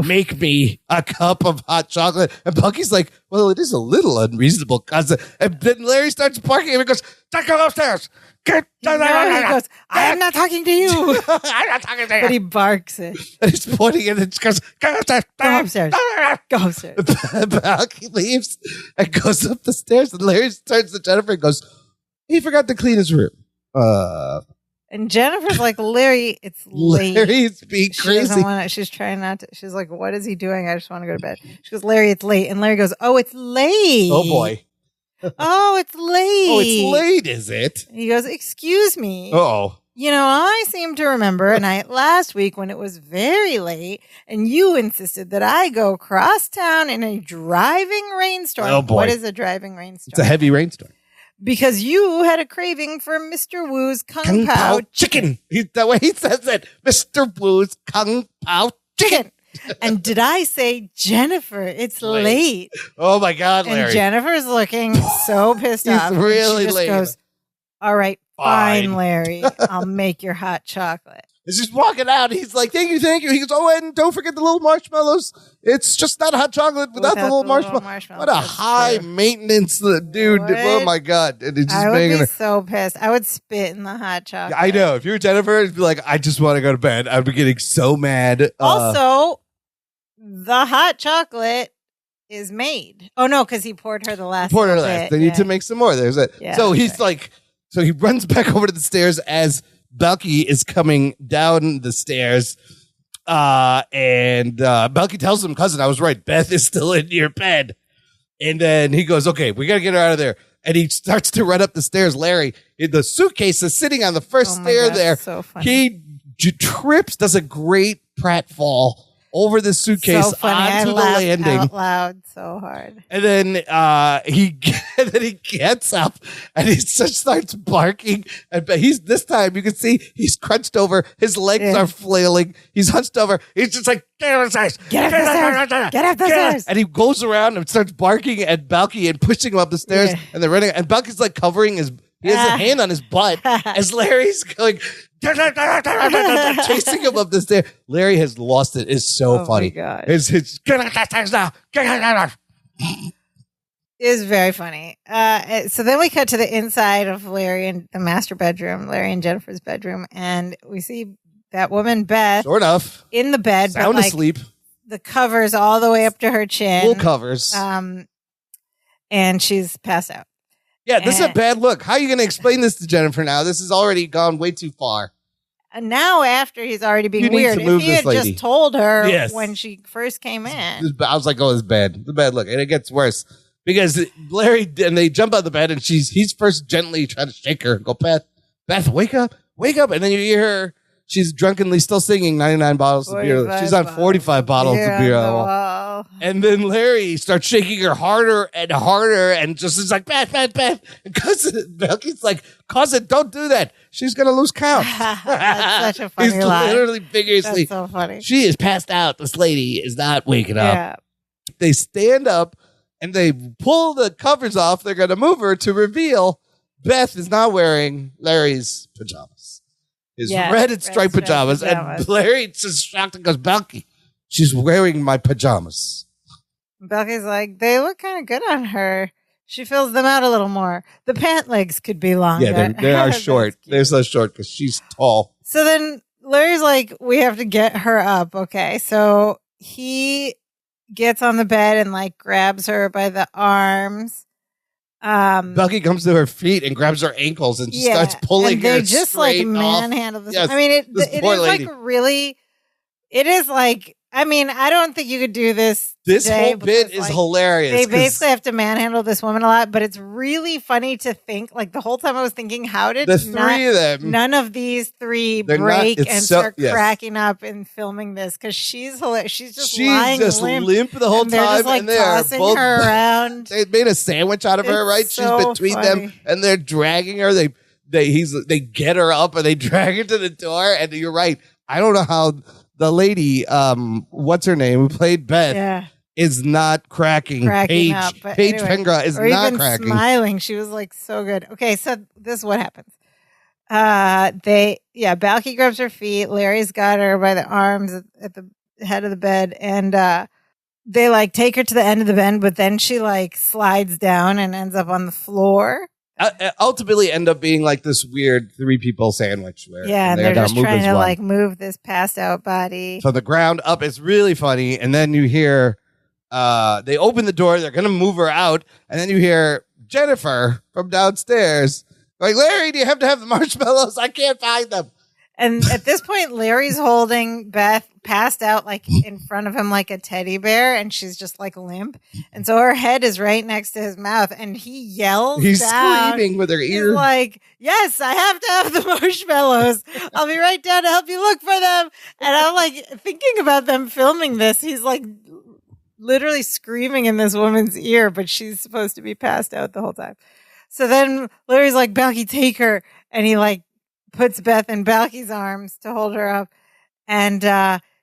make me a cup of hot chocolate? And Balky's like, well, it is a little unreasonable, cousin. And then Larry starts barking and he goes, go upstairs. He goes, I'm not talking to you. I'm not talking to you. But he barks it. And he's pointing and it goes, go upstairs. Go upstairs. Go upstairs. Balky leaves and goes up the stairs. And Larry turns to Jennifer and goes, he forgot to clean his room. And Jennifer's like, Larry, it's late. Larry's being crazy. She's trying not to. She's like, what is he doing? I just want to go to bed. She goes, Larry, it's late. And Larry goes, oh, it's late. Oh, boy. Oh, it's late. Oh, it's late, is it? He goes, excuse me. Uh-oh. You know, I seem to remember a night last week when it was very late and you insisted that I go across town in a driving rainstorm. Oh, boy. What is a driving rainstorm? It's a heavy rainstorm. Because you had a craving for Mr. Wu's Kung Pao chicken. The way he says it, Mr. Wu's Kung Pao chicken. And did I say, Jennifer, it's late. Oh, my God, Larry. And Jennifer's looking so pissed off. He's really she just late. Goes, all right, fine, Larry. I'll make your hot chocolate. And she's walking out. He's like, thank you. He goes, oh, and don't forget the little marshmallows. It's just not hot chocolate without the little marshmallows. What a high maintenance dude. Oh, my God. And he's just I would be so pissed. I would spit in the hot chocolate. I know. If you were Jennifer, it'd be like, I just want to go to bed. I'd be getting so mad. Also, the hot chocolate is made. Oh, no, because he poured her the last bit. They need to make some more. There's it. Yeah, so he's like, so he runs back over to the stairs as Balky is coming down the stairs. And Balky tells him, cousin, I was right. Beth is still in your bed. And then he goes, okay, we got to get her out of there. And he starts to run up the stairs. Larry, the suitcase is sitting on the first stair there. So funny. He trips, does a great pratfall over the suitcase so funny. onto the landing. Out loud so hard. And then he gets up and he just starts barking. And this time you can see he's crunched over. His legs are flailing. He's hunched over. He's just like, get up the stairs. Get up the stairs. And he goes around and starts barking at Balky and pushing him up the stairs. Yeah. And they're running. And Balky's like covering he has a hand on his butt as Larry's going, chasing him up the stairs. Larry has lost it. It's so funny. My God. It's get up the stairs now. It is very funny. So then we cut to the inside of Larry and the master bedroom, Larry and Jennifer's bedroom, and we see that woman Beth, sure enough, in the bed, sound asleep. The covers all the way up to her chin, full covers, and she's passed out. Yeah, this is a bad look. How are you going to explain this to Jennifer now? This has already gone way too far. And now, after he's already being weird, if he had just told her when she first came in. I was like, oh, it's bad. It's a bad look. And it gets worse. Because Larry, and they jump out of the bed, and he's first gently trying to shake her and go, Beth, wake up. And then you hear her. She's drunkenly still singing 99 bottles of beer. She's on 45 bottles of beer. And then Larry starts shaking her harder and harder and just is like, Beth. And Belky's like, cousin, don't do that. She's going to lose count. That's such a funny line. He's literally vigorously. That's so funny. She is passed out. This lady is not waking up. They stand up and they pull the covers off. They're going to move her to reveal Beth is not wearing Larry's pajamas. His red and striped pajamas. And Larry just shocked and goes, Belky, she's wearing my pajamas. Belky's like, they look kind of good on her. She fills them out a little more. The pant legs could be longer. Yeah, they are short. They're so short because she's tall. So then Larry's like, we have to get her up. Okay. So he gets on the bed and like grabs her by the arms. Belky comes to her feet and grabs her ankles and starts pulling and her they just like manhandle this. Yes, I mean, it is lady. Like really. It is like. I mean, I don't think you could do this. This whole bit is hilarious. They basically have to manhandle this woman a lot, but it's really funny to think. Like the whole time I was thinking, how did the three of them? None of these three break and start cracking up and filming this because she's hilarious. She's just lying limp the whole time, just, like, and they're tossing her around. They made a sandwich out of her, right? So she's between them, and they're dragging her. They get her up and they drag her to the door. And you're right. I don't know how. The lady, what's her name, who played Beth, is not cracking Paige up. Paige Pengra is not cracking. Smiling. She was like so good. Okay, so this is what happens. Balky grabs her feet. Larry's got her by the arms at the head of the bed, and they like take her to the end of the bed, but then she like slides down and ends up on the floor. Ultimately end up being like this weird 3-people sandwich where and they're just trying to like move this passed out body from the ground up. It's really funny. And then you hear they open the door, they're gonna move her out, and then you hear Jennifer from downstairs like, Larry, do you have to have the marshmallows? I can't find them. And at this point, Larry's holding Beth passed out like in front of him like a teddy bear, and she's just like limp. And so her head is right next to his mouth, and he yells He's down. Screaming with her ear. He's like, yes, I have to have the marshmallows. I'll be right down to help you look for them. And I'm like thinking about them filming this. He's like literally screaming in this woman's ear, but she's supposed to be passed out the whole time. So then Larry's like, Balky, take her. And he like puts Beth in Balky's arms to hold her up. And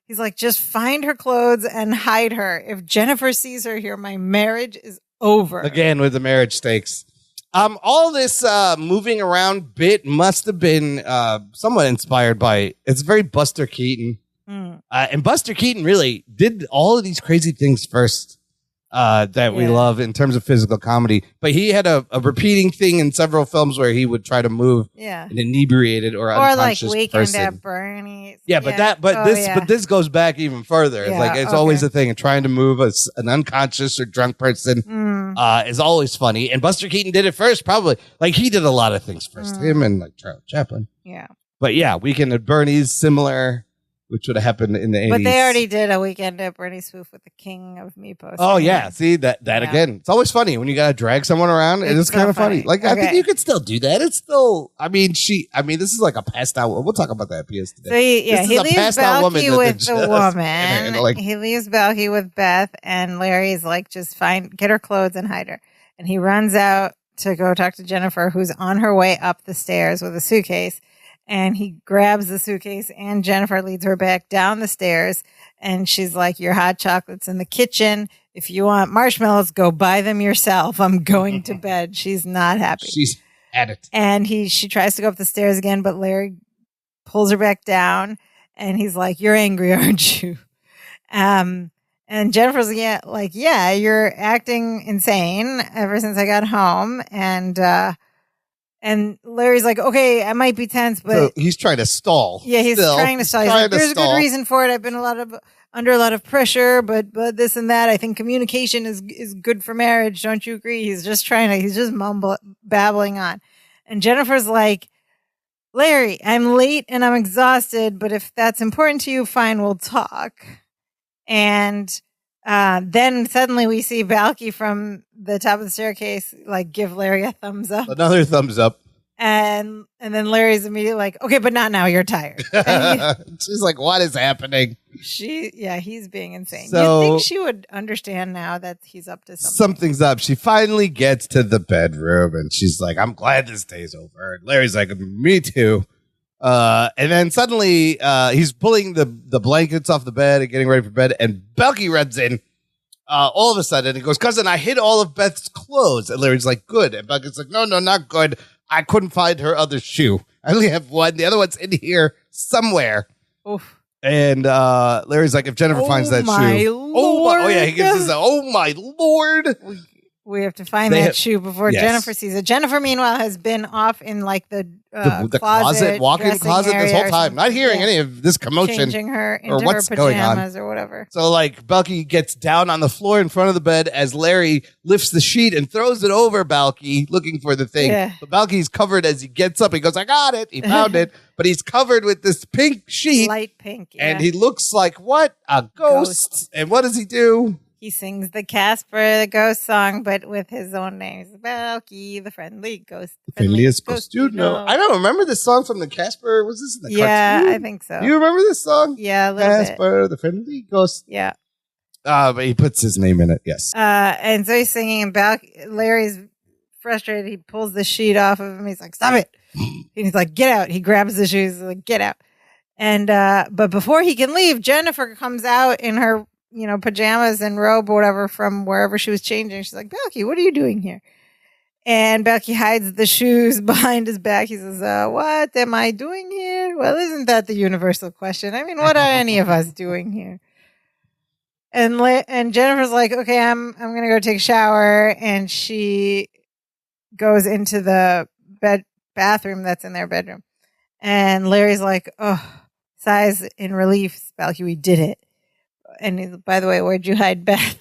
he's like, just find her clothes and hide her. If Jennifer sees her here, my marriage is over. Again, with the marriage stakes. All this moving around bit must have been somewhat inspired by, it's very Buster Keaton. And Buster Keaton really did all of these crazy things first. That we love in terms of physical comedy. But he had a repeating thing in several films where he would try to move an inebriated or unconscious like person. Weekend at Bernie's. But this goes back even further. It's like it's always a thing of trying to move an unconscious or drunk person is always funny. And Buster Keaton did it first, probably. Like he did a lot of things first. Him and like Charlie Chaplin. Yeah. But yeah, Weekend at Bernie's, similar. which would have happened in the 80s. But they already did a Weekend at Bernie's Spoof with the King of Meepos. Oh, yeah. See, that again. It's always funny when you got to drag someone around. It's kind of funny. Like, I think you could still do that. It's still, this is like a passed out. We'll talk about that PS today. So he leaves Balky with the woman. He leaves Balky with Beth, and Larry's like, just get her clothes and hide her. And he runs out to go talk to Jennifer, who's on her way up the stairs with a suitcase. And he grabs the suitcase, and Jennifer leads her back down the stairs. And she's like, your hot chocolate's in the kitchen. If you want marshmallows, go buy them yourself. I'm going to bed. She's not happy. She's at it. And she tries to go up the stairs again, but Larry pulls her back down. And he's like, you're angry, aren't you? And Jennifer's like, yeah, you're acting insane ever since I got home. And Larry's like, okay, I might be tense, but so he's trying to stall. Yeah, he's trying to stall. He's like, there's a good reason for it. I've been under a lot of pressure, but this and that. I think communication is good for marriage. Don't you agree? He's just babbling on. And Jennifer's like, Larry, I'm late and I'm exhausted, but if that's important to you, fine, we'll talk. And then suddenly we see Balky from the top of the staircase, like, give Larry a thumbs up. Another thumbs up. And then Larry's immediately like, okay, but not now. You're tired. She's like, what is happening? He's being insane. So, you'd think she would understand now that he's up to something. Something's up. She finally gets to the bedroom, and she's like, I'm glad this day's over. And Larry's like, me too. And then suddenly he's pulling the blankets off the bed and getting ready for bed, and Balky runs in all of a sudden. He goes, cousin, I hid all of Beth's clothes. And Larry's like, good. And Balky's like, no, not good. I couldn't find her other shoe. I only have one. The other one's in here somewhere. Oof. And Larry's like, if Jennifer finds that shoe. Lord. He gives us oh my Lord. We have to find that shoe before Jennifer sees it. Jennifer, meanwhile, has been off in like the closet, walk-in closet this whole time, not hearing any of this commotion, changing her into or what's her going on pajamas or whatever. So, like, Balky gets down on the floor in front of the bed as Larry lifts the sheet and throws it over Balky, looking for the thing. Yeah. But Balky's covered as he gets up. He goes, I got it. He found it. But he's covered with this pink sheet, light pink, and he looks like what? A ghost. And what does he do? He sings the Casper the Ghost song, but with his own name. He's Balky, the friendly ghost. The friendliest ghost you know. I don't remember this song from the Casper. Was this in the cartoon? Yeah, I think so. Do you remember this song? Yeah, a little Casper, the friendly ghost. Yeah. But he puts his name in it, yes. And so he's singing, and Larry's frustrated. He pulls the sheet off of him. He's like, stop it. And he's like, get out. He grabs the shoes. He's like, get out. And but before he can leave, Jennifer comes out in her pajamas and robe or whatever from wherever she was changing. She's like, Balky, what are you doing here? And Balky hides the shoes behind his back. He says, what am I doing here? Well, isn't that the universal question? I mean, what are any of us doing here? And Jennifer's like, okay, I'm going to go take a shower. And she goes into the bathroom that's in their bedroom. And Larry's like, oh, sighs in relief. Balky, we did it. And he's, by the way, where'd you hide Beth?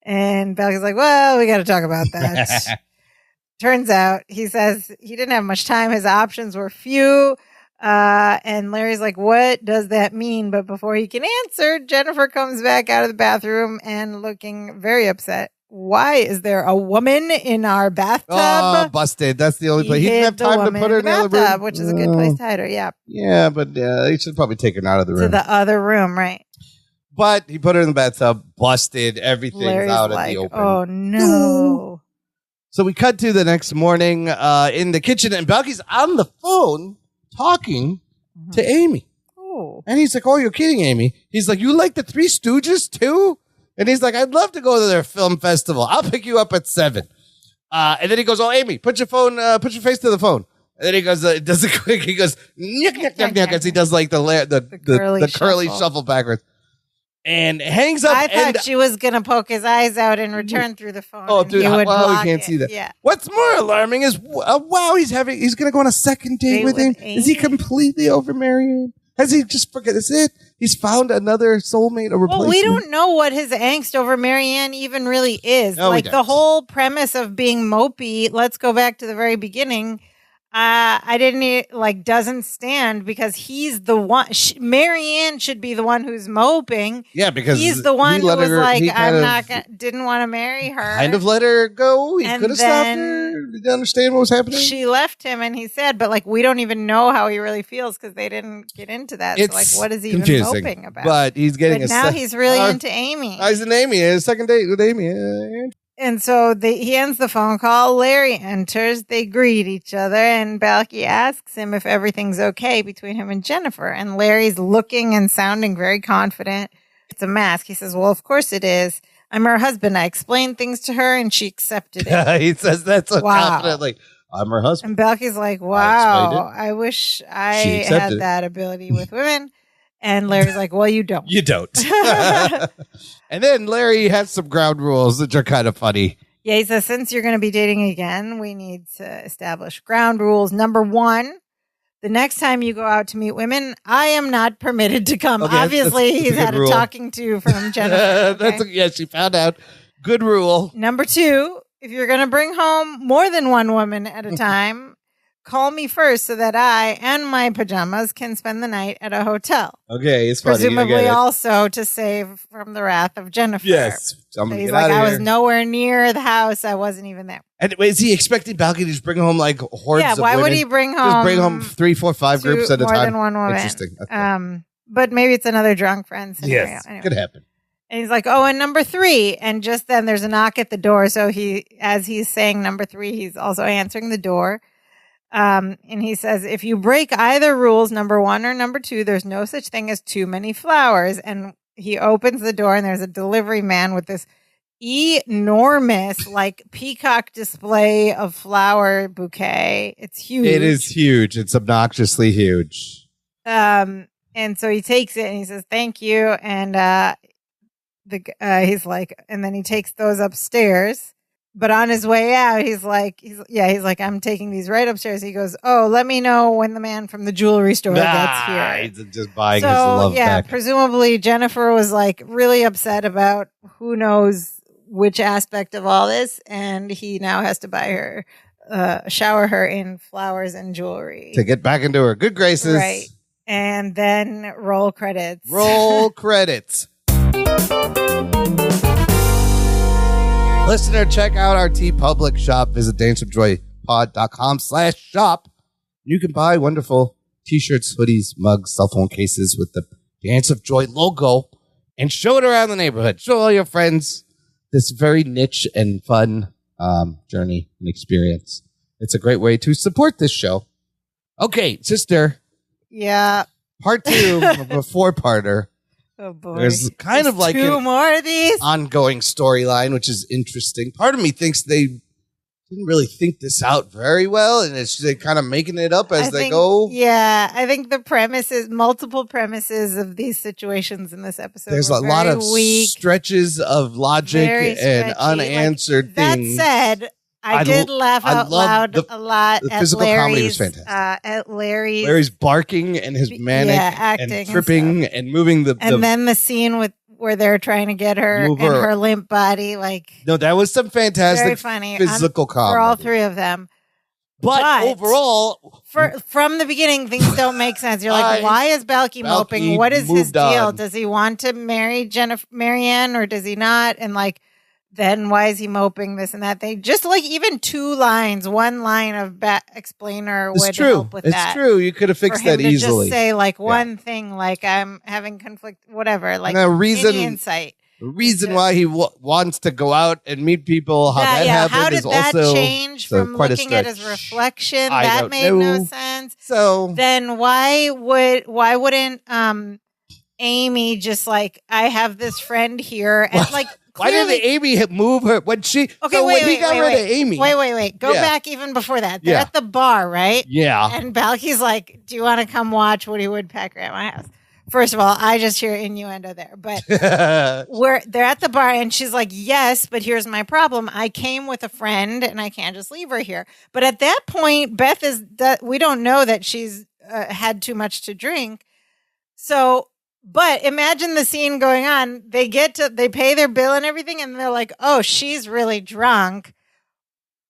And Balky's like, well, we got to talk about that. Turns out, he says he didn't have much time. His options were few. And Larry's like, what does that mean? But before he can answer, Jennifer comes back out of the bathroom and looking very upset. Why is there a woman in our bathtub? Oh, busted. That's the only place. He didn't have time to put her in the other room. Which is a good place to hide her, yeah. Yeah, but he should probably take her out of the room. To the other room, right. But he put her in the bathtub, busted, everything's Larry's out like, in the open. Oh, no. So we cut to the next morning in the kitchen, and Balky's on the phone talking to Amy. Oh. And he's like, oh, you're kidding, Amy. He's like, you like the Three Stooges, too? And he's like, I'd love to go to their film festival. I'll pick you up at 7. And then he goes, oh, Amy, put your face to the phone. And then he goes, does it quick. He goes, nyuk, nyuk, nyuk, nyuk, as he does like the curly shuffle backwards. And hangs up. I thought she was going to poke his eyes out and return through the phone. Oh, dude, we can't it. see that. Yeah. What's more alarming is, wow, he's going to go on a second date with him. Amy? Is he completely over Marianne? Has he just forget? Is it? He's found another soulmate or replacement. Well, we don't know what his angst over Marianne even really is. No, like the whole premise of being mopey. Let's go back to the very beginning. I didn't doesn't stand because he's the one. Marianne should be the one who's moping. Yeah, because he's the one who was like, didn't want to marry her. Kind of let her go. He could have stopped her. Did you understand what was happening? She left him, and he said, but like, we don't even know how he really feels because they didn't get into that. It's so like, what is he confusing, even moping about? But he's getting now he's really into Amy. He's in Amy. His second date with Amy. And so he ends the phone call. Larry enters. They greet each other. And Balky asks him if everything's okay between him and Jennifer. And Larry's looking and sounding very confident. It's a mask. He says, well, of course it is. I'm her husband. I explained things to her and she accepted it. He says that so confidently. I'm her husband. And Balky's like, wow, I wish I had that ability with women. And Larry's like, well, you don't. You don't. And then Larry has some ground rules which are kind of funny. Yeah, he says, since you're going to be dating again, we need to establish ground rules. Number 1, the next time you go out to meet women, I am not permitted to come. Okay, obviously, he's had a talking to from Jennifer. Okay? She found out. Good rule. Number 2, if you're going to bring home more than one woman at a time, call me first so that I and my pajamas can spend the night at a hotel. Okay, it's funny. Presumably also to save from the wrath of Jennifer. Yes. So he's like, I was nowhere near the house. I wasn't even there. And is he expecting Balky to just bring home like hordes of women? Yeah, why would he bring home? Just bring home 3, 4, 5 groups at a time? More than one woman. Interesting. Okay. But maybe it's another drunk friend scenario. Yes, anyway. Could happen. And he's like, oh, and number 3. And just then there's a knock at the door. So as he's saying number 3, he's also answering the door. And he says, if you break either rules, number 1 or number 2, there's no such thing as too many flowers. And he opens the door and there's a delivery man with this enormous, like peacock display of flower bouquet. It's huge. It is huge. It's obnoxiously huge. And so he takes it and he says, thank you. And, he's like, and then he takes those upstairs. But on his way out, he's like, I'm taking these right upstairs. He goes, oh, let me know when the man from the jewelry store gets here. He's just buying his love back. Presumably Jennifer was like really upset about who knows which aspect of all this. And he now has to buy her, shower her in flowers and jewelry. To get back into her good graces. Right. And then roll credits. Roll credits. Listener, check out our TeePublic shop. Visit danceofjoypod.com/shop. You can buy wonderful t-shirts, hoodies, mugs, cell phone cases with the Dance of Joy logo and show it around the neighborhood. Show all your friends this very niche and fun journey and experience. It's a great way to support this show. Okay, sister. Yeah. Part 2 of a 4-parter. Oh boy. There's kind of like 2 more of these ongoing storyline, which is interesting. Part of me thinks they didn't really think this out very well, and they're kind of making it up as they go. Yeah, I think the multiple premises of these situations in this episode. There's a lot of stretches of logic and unanswered things. That said, I did laugh out loud a lot. The physical comedy was fantastic. At Larry's barking and his manic and tripping and moving and then the scene where they're trying to get her and her limp body. No, that was some fantastic very funny physical comedy for all 3 of them. But overall, from the beginning, things don't make sense. You're like, why is Balky moping? What is his deal? Does he want to marry Marianne or does he not? And then why is he moping this and that? They just even 2 lines, 1 line of explainer would help with that. It's true. You could have fixed that easily. Just say one thing, I'm having conflict, whatever. Any insight. The reason why he wants to go out and meet people, how that happened, how did is that also change from looking at his reflection? That made no sense. So then why wouldn't Amy just I have this friend here and why didn't Amy move her when she? Okay, when he got rid of Amy. Wait. Go back even before that. They're at the bar, right? Yeah. And Balky's like, "Do you want to come watch Woody Woodpecker at my house?" First of all, I just hear innuendo there, but they're at the bar, and she's like, "Yes, but here's my problem. I came with a friend, and I can't just leave her here." But at that point, Beth we don't know that she's had too much to drink, so. But imagine the scene going on. They pay their bill and everything, and they're like, oh, she's really drunk.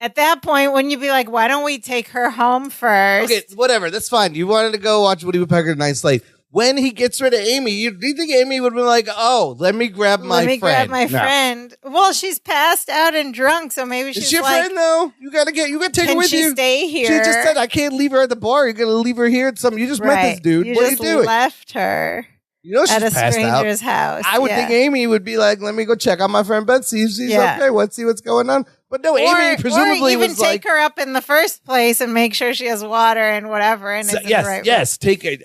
At that point, wouldn't you be like, why don't we take her home first? Okay, whatever. That's fine. You wanted to go watch Woody Woodpecker Night Slate. When he gets rid of Amy, do you think Amy would be like, oh, let me grab my friend? Friend. Well, she's passed out and drunk, so maybe she's Is she a friend, though? You gotta take her with you. Can she stay here? She just said, I can't leave her at the bar. You're gonna leave her here at some. You just met this dude. What are you doing? Left her. You know she's at a passed stranger's out. house. I would think Amy would be like, let me go check on my friend Betsy. She's okay. Let's see what's going on. But no, Amy presumably was like... Or even take her up in the first place and make sure she has water and whatever. And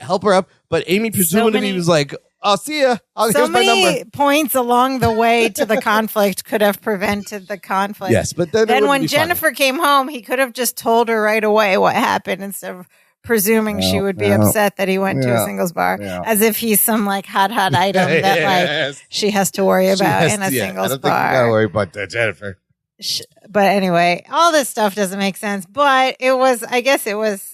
help her up. But Amy presumably was like, I'll see ya. Here's my number. Points along the way to the conflict could have prevented the conflict. Yes, but then when Jennifer came home, he could have just told her right away what happened instead of presuming she would be upset that he went to a singles bar, as if he's some like hot item that like she has to worry about in a singles bar. I don't think you gotta worry about that, Jennifer. But anyway, all this stuff doesn't make sense. But I guess it was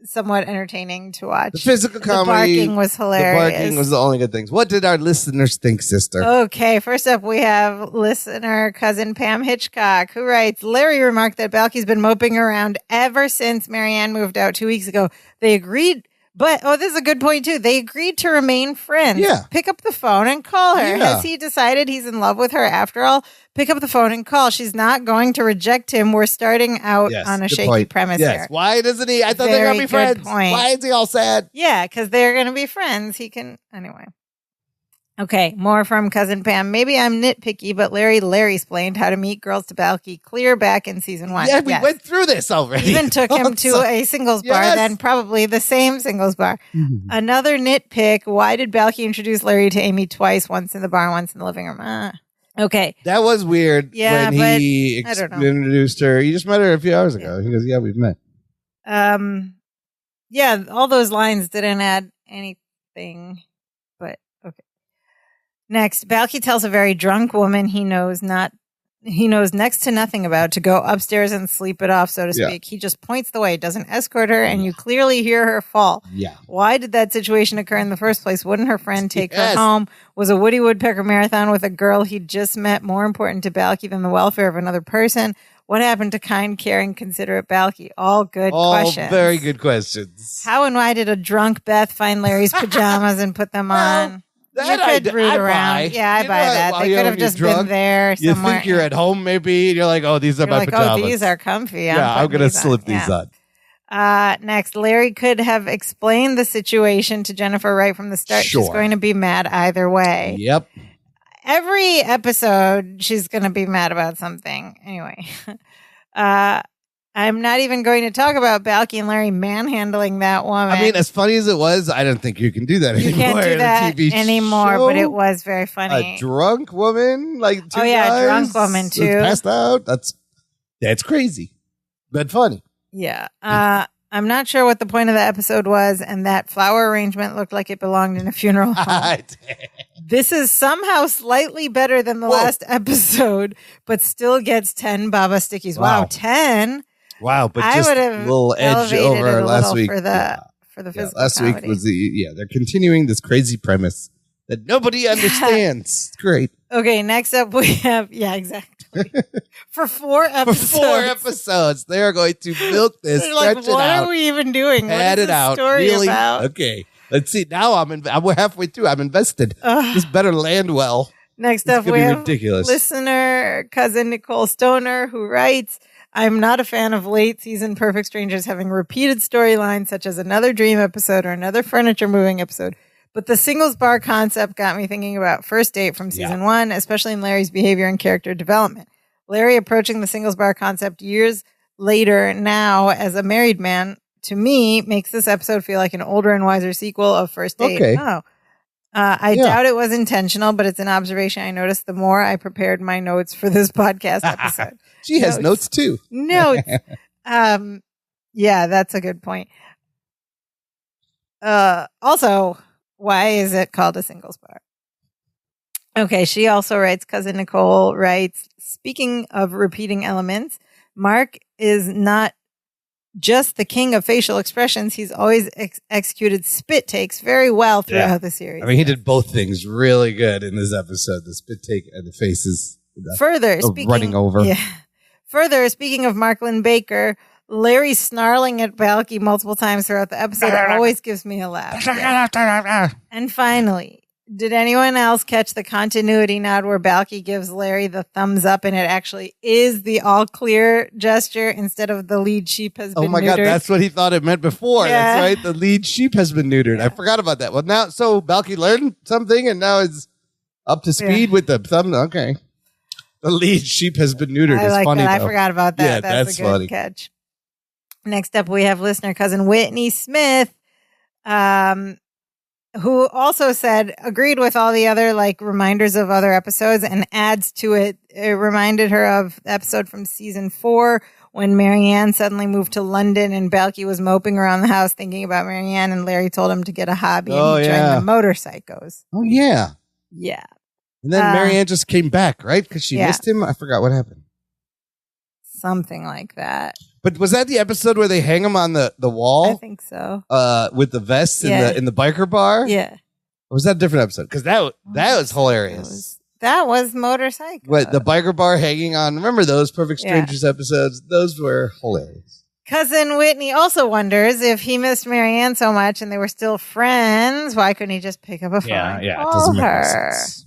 somewhat entertaining to watch. The physical comedy. The barking was hilarious. The barking was the only good things. What did our listeners think, sister? Okay, first up we have listener cousin Pam Hitchcock, who writes, Larry remarked that Balky's been moping around ever since Marianne moved out 2 weeks ago. They agreed, but, this is a good point too. They agreed to remain friends. Yeah. Pick up the phone and call her. Yeah. Has he decided he's in love with her after all? Pick up the phone and call. She's not going to reject him. We're starting out on a shaky premise here. Why doesn't he? I thought they were going to be friends. Point. Why is he all sad? Yeah, because they're going to be friends. He can, anyway. Okay, more from Cousin Pam. Maybe I'm nitpicky, but Larry explained how to meet girls to Balky clear back in season 1. Yeah, we went through this already. Even took him to a singles bar, then probably the same singles bar. Mm-hmm. Another nitpick, why did Balky introduce Larry to Amy twice, once in the bar, once in the living room? Okay. That was weird when he introduced her. You just met her a few hours ago. He goes, yeah, we've met. Yeah, all those lines didn't add anything, but okay. Next, Balky tells a very drunk woman he knows next to nothing about to go upstairs and sleep it off, so to speak. He just points the way, doesn't escort her, and you clearly hear her fall. Yeah. Why did that situation occur in the first place? Wouldn't her friend take her home? Was a Woody Woodpecker marathon with a girl he'd just met more important to Balky than the welfare of another person? What happened to kind, caring, considerate Balky? All good questions. All very good questions. How and why did a drunk Beth find Larry's pajamas and put them on? That you could root around. Yeah, I buy that. They could have just been there somewhere. You think you're at home maybe, and you're like, oh, these are my pajamas. Oh, these are comfy. I'm going to slip these on. Next, Larry could have explained the situation to Jennifer right from the start. Sure. She's going to be mad either way. Yep. Every episode, she's going to be mad about something. Anyway, I'm not even going to talk about Balky and Larry manhandling that woman. I mean, as funny as it was, I don't think you can do that anymore. You can't do that anymore, show. But it was very funny. A drunk woman, like two a drunk woman too, passed out. That's crazy, but funny. Yeah. I'm not sure what the point of the episode was, and that flower arrangement looked like it belonged in a funeral home. This is somehow slightly better than the last episode, but still gets 10 Baba Stickies. Wow, 10. Wow, but I just would a little edge over last week. For the physical last comedy. Week was they're continuing this crazy premise that nobody understands. It's great. Okay, next up we have, exactly. For 4 episodes. They are going to milk this, stretch like, it out. What are we even doing? Add what is it out. Story really? About? Okay, let's see. Now we're halfway through. I'm invested. This better land well. Next up we have listener cousin Nicole Stoner, who writes, I'm not a fan of late season Perfect Strangers having repeated storylines such as another dream episode or another furniture moving episode. But the singles bar concept got me thinking about First Date from season 1, especially in Larry's behavior and character development. Larry approaching the singles bar concept years later now as a married man, to me, makes this episode feel like an older and wiser sequel of First Date. Okay. Oh. I doubt it was intentional, but it's an observation I noticed the more I prepared my notes for this podcast episode. She has notes too. Notes. Yeah, that's a good point. Also, why is it called a singles bar? Okay, she also writes, cousin Nicole writes, speaking of repeating elements, Mark is not just the king of facial expressions. He's always executed spit takes very well throughout the series. I mean, he did both things really good in this episode, the spit take and the faces. Further, speaking, running over. Yeah. Further, speaking of Marklyn Baker, Larry snarling at Balky multiple times throughout the episode always gives me a laugh. Yes. And finally, did anyone else catch the continuity nod where Balky gives Larry the thumbs up and it actually is the all clear gesture instead of the lead sheep has been neutered? Oh my God, that's what he thought it meant before. Yeah. That's right. The lead sheep has been neutered. Yeah. I forgot about that. Well, now, so Balky learned something and now is up to speed with the thumb. Okay. The lead sheep has been neutered. It's funny, that. I forgot about that. Yeah, that's a good funny catch. Next up, we have listener cousin Whitney Smith, who also agreed with all the other reminders of other episodes and adds to it. It reminded her of the episode from season 4 when Marianne suddenly moved to London and Balky was moping around the house thinking about Marianne and Larry told him to get a hobby and he joined the motorcycles. Oh, yeah. Yeah. And then Marianne just came back, right? Because she missed him. I forgot what happened. Something like that. But was that the episode where they hang him on the wall? I think so. With the vests in the biker bar? Yeah. Or was that a different episode? Because that was hilarious. That was motorcycle. What, the biker bar hanging on? Remember those Perfect Strangers episodes? Those were hilarious. Cousin Whitney also wonders if he missed Marianne so much and they were still friends, why couldn't he just pick up a phone and call it doesn't make her? sense.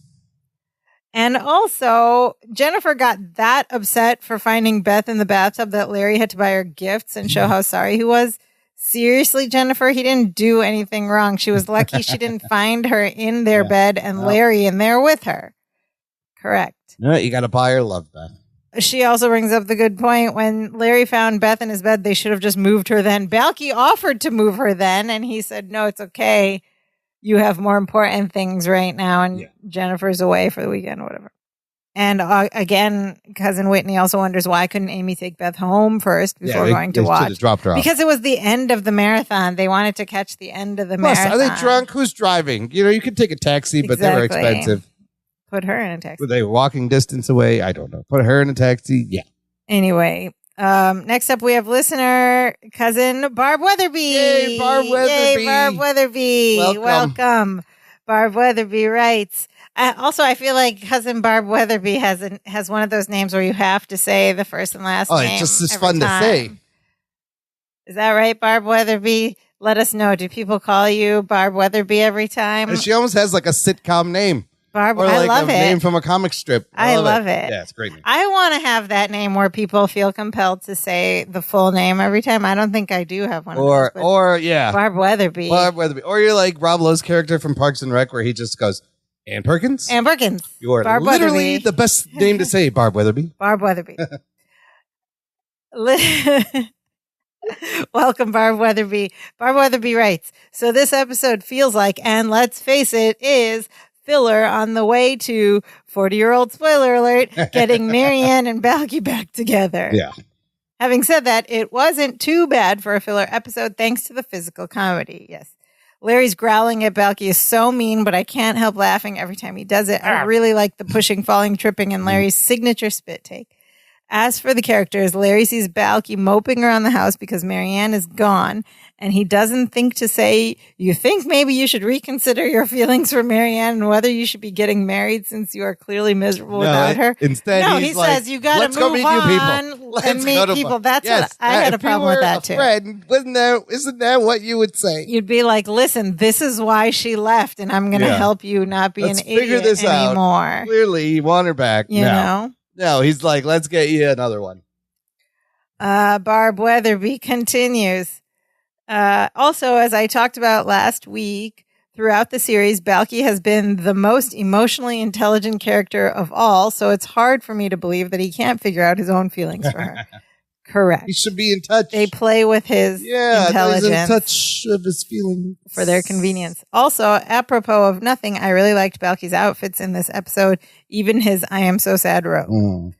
And also, Jennifer got that upset for finding Beth in the bathtub that Larry had to buy her gifts and show how sorry he was. Seriously, Jennifer, he didn't do anything wrong. She was lucky she didn't find her in their bed and Larry in there with her. Correct. No, you got to buy her love, Beth. She also brings up the good point. When Larry found Beth in his bed, they should have just moved her then. Balky offered to move her then, and he said, no, it's okay. You have more important things right now, and Jennifer's away for the weekend or whatever. And again, Cousin Whitney also wonders why couldn't Amy take Beth home first before going to watch? They dropped her off. Because it was the end of the marathon. They wanted to catch the end of the marathon. Are they drunk? Who's driving? You could take a taxi, but they were expensive. Put her in a taxi. Were they walking distance away? I don't know. Put her in a taxi? Yeah. Anyway. Next up, we have listener cousin Barb Weatherby. Yay, Barb Weatherby. Yay, Barb Weatherby. Welcome. Barb Weatherby writes. I feel like cousin Barb Weatherby has one of those names where you have to say the first and last name. Oh, it's just fun to say. Is that right, Barb Weatherby? Let us know. Do people call you Barb Weatherby every time? And she almost has like a sitcom name. Barb, or I love it. Name from a comic strip. I love it. Yeah, it's a great name. I want to have that name where people feel compelled to say the full name every time. I don't think I do have one. Barb Weatherby. Barb Weatherby. Or you're like Rob Lowe's character from Parks and Rec, where he just goes, Ann Perkins. Ann Perkins. You're Barb literally Weatherby. The best name to say, Barb Weatherby. Barb Weatherby. Welcome, Barb Weatherby. Barb Weatherby writes, so this episode feels like, and let's face it, is filler on the way to 40-year-old spoiler alert, getting Marianne and Balky back together. Yeah. Having said that, it wasn't too bad for a filler episode thanks to the physical comedy. Yes. Larry's growling at Balky is so mean, but I can't help laughing every time he does it. I really like the pushing, falling, tripping, and Larry's signature spit take. As for the characters, Larry sees Balky moping around the house because Marianne is gone, and he doesn't think to say, you think maybe you should reconsider your feelings for Marianne and whether you should be getting married since you are clearly miserable without her. Instead, he says, you got to move on and meet people. That's what I had a problem with that too. Friend, isn't that what you would say? You'd be like, listen, this is why she left, and I'm going to help you not be an idiot anymore. Out. Clearly, you want her back. You know? No, he's like, let's get you another one. Barb Weatherby continues. Also, as I talked about last week, throughout the series, Balky has been the most emotionally intelligent character of all, so it's hard for me to believe that he can't figure out his own feelings for her. Correct. He should be in touch. They play with his intelligence. He's in touch of his feelings. For their convenience. Also, apropos of nothing, I really liked Balky's outfits in this episode, even his I Am So Sad robe.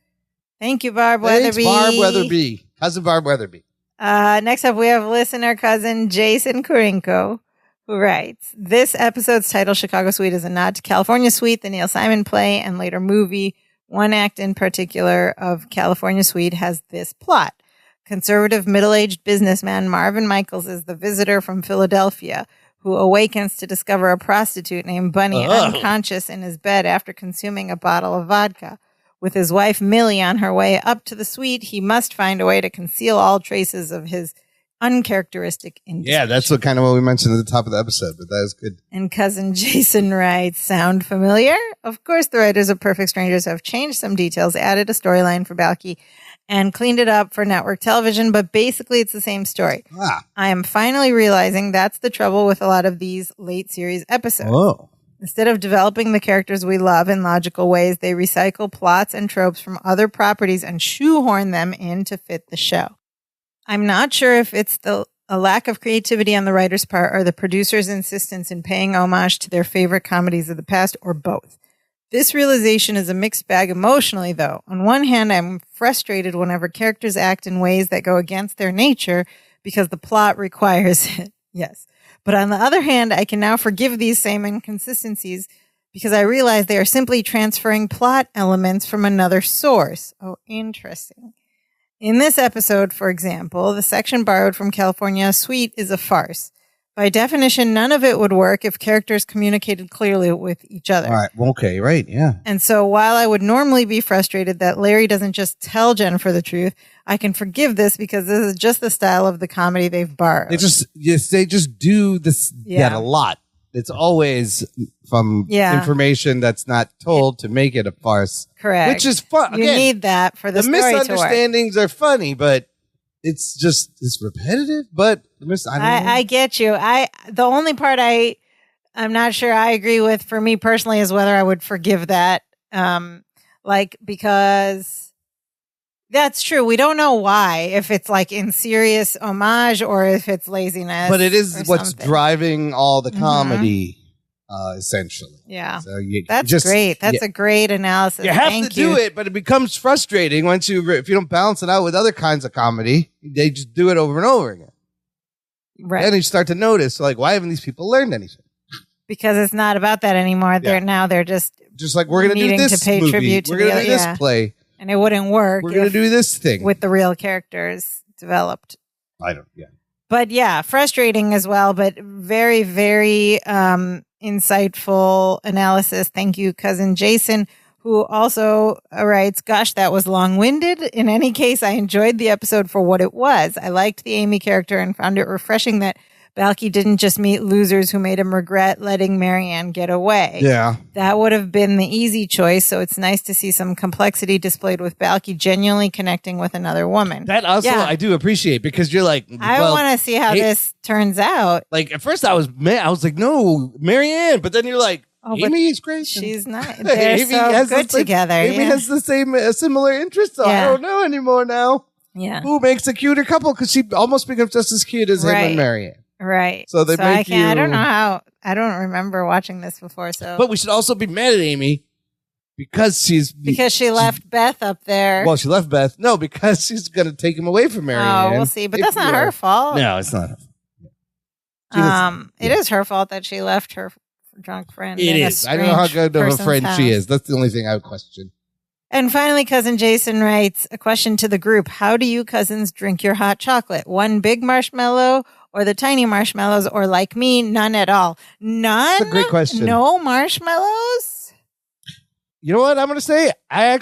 Thank you, Barb Weatherby. Barb Weatherby. Cousin Barb Weatherby. Next up, we have listener cousin Jason Kurinko, who writes, this episode's title, Chicago Suite, is a nod to California Suite, the Neil Simon play and later movie. One act in particular of California Suite has this plot. Conservative middle-aged businessman Marvin Michaels is the visitor from Philadelphia who awakens to discover a prostitute named Bunny unconscious in his bed after consuming a bottle of vodka. With his wife Millie on her way up to the suite, he must find a way to conceal all traces of his uncharacteristic indiscretion. Yeah, that's what we mentioned at the top of the episode, but that is good. And cousin Jason writes, sound familiar? Of course, the writers of Perfect Strangers have changed some details, added a storyline for Balky, and cleaned it up for network television, but basically it's the same story. I am finally realizing that's the trouble with a lot of these late series episodes. Whoa. Instead of developing the characters we love in logical ways, they recycle plots and tropes from other properties and shoehorn them in to fit the show. I'm not sure if it's a lack of creativity on the writer's part or the producer's insistence in paying homage to their favorite comedies of the past, or both. This realization is a mixed bag emotionally, though. On one hand, I'm frustrated whenever characters act in ways that go against their nature because the plot requires it. Yes. But on the other hand, I can now forgive these same inconsistencies because I realize they are simply transferring plot elements from another source. Oh, interesting. In this episode, for example, the section borrowed from California Suite is a farce. By definition, none of it would work if characters communicated clearly with each other. All right. Okay. Right. Yeah. And so while I would normally be frustrated that Larry doesn't just tell Jennifer the truth, I can forgive this because this is just the style of the comedy they've borrowed. They just do this that a lot. It's always from information that's not told to make it a farce. Correct. Which is fun. You need that for the story to work. The misunderstandings are funny, but it's repetitive. But I get you. The only part I'm not sure I agree with for me personally is whether I would forgive that. Because that's true. We don't know why, if it's like in serious homage or if it's laziness. But it is what's driving all the comedy, essentially. Yeah. So that's great. That's a great analysis. You have to do it, but it becomes frustrating if you don't balance it out with other kinds of comedy. They just do it over and over again. Right. Then you start to notice, like, why haven't these people learned anything? Because it's not about that anymore. They're just like, we're going to do this to pay movie. Tribute to we're going to do this play. And it wouldn't work. We're going to do this thing with the real characters developed. Yeah. But yeah, frustrating as well, but very, very insightful analysis. Thank you, cousin Jason, who also writes, gosh, that was long-winded. In any case, I enjoyed the episode for what it was. I liked the Amy character and found it refreshing that Balky didn't just meet losers who made him regret letting Marianne get away. Yeah. That would have been the easy choice, so it's nice to see some complexity displayed with Balky genuinely connecting with another woman. That also I do appreciate, because you're like, I want to see how this turns out. Like, at first I was like, no, Marianne, but then you're like, Amy is great. She's not. They're so good together. Amy has the similar interests, so I don't know anymore now. Yeah. Who makes a cuter couple? Because she almost becomes just as cute as him and Marianne. Right. So they make you. I don't know how. I don't remember watching this before. So, but we should also be mad at Amy because she left Beth up there. Well, she left Beth. No, because she's going to take him away from Marianne. Oh, we'll see. But that's not her fault. No, it's not her fault. It is her fault that she left her drunk friend. It is. I don't know how good of a friend she is. That's the only thing I would question. And finally, cousin Jason writes a question to the group: how do you cousins drink your hot chocolate? One big marshmallow, or the tiny marshmallows, or like me, none at all? None? That's a great question. No marshmallows? You know what I'm going to say? I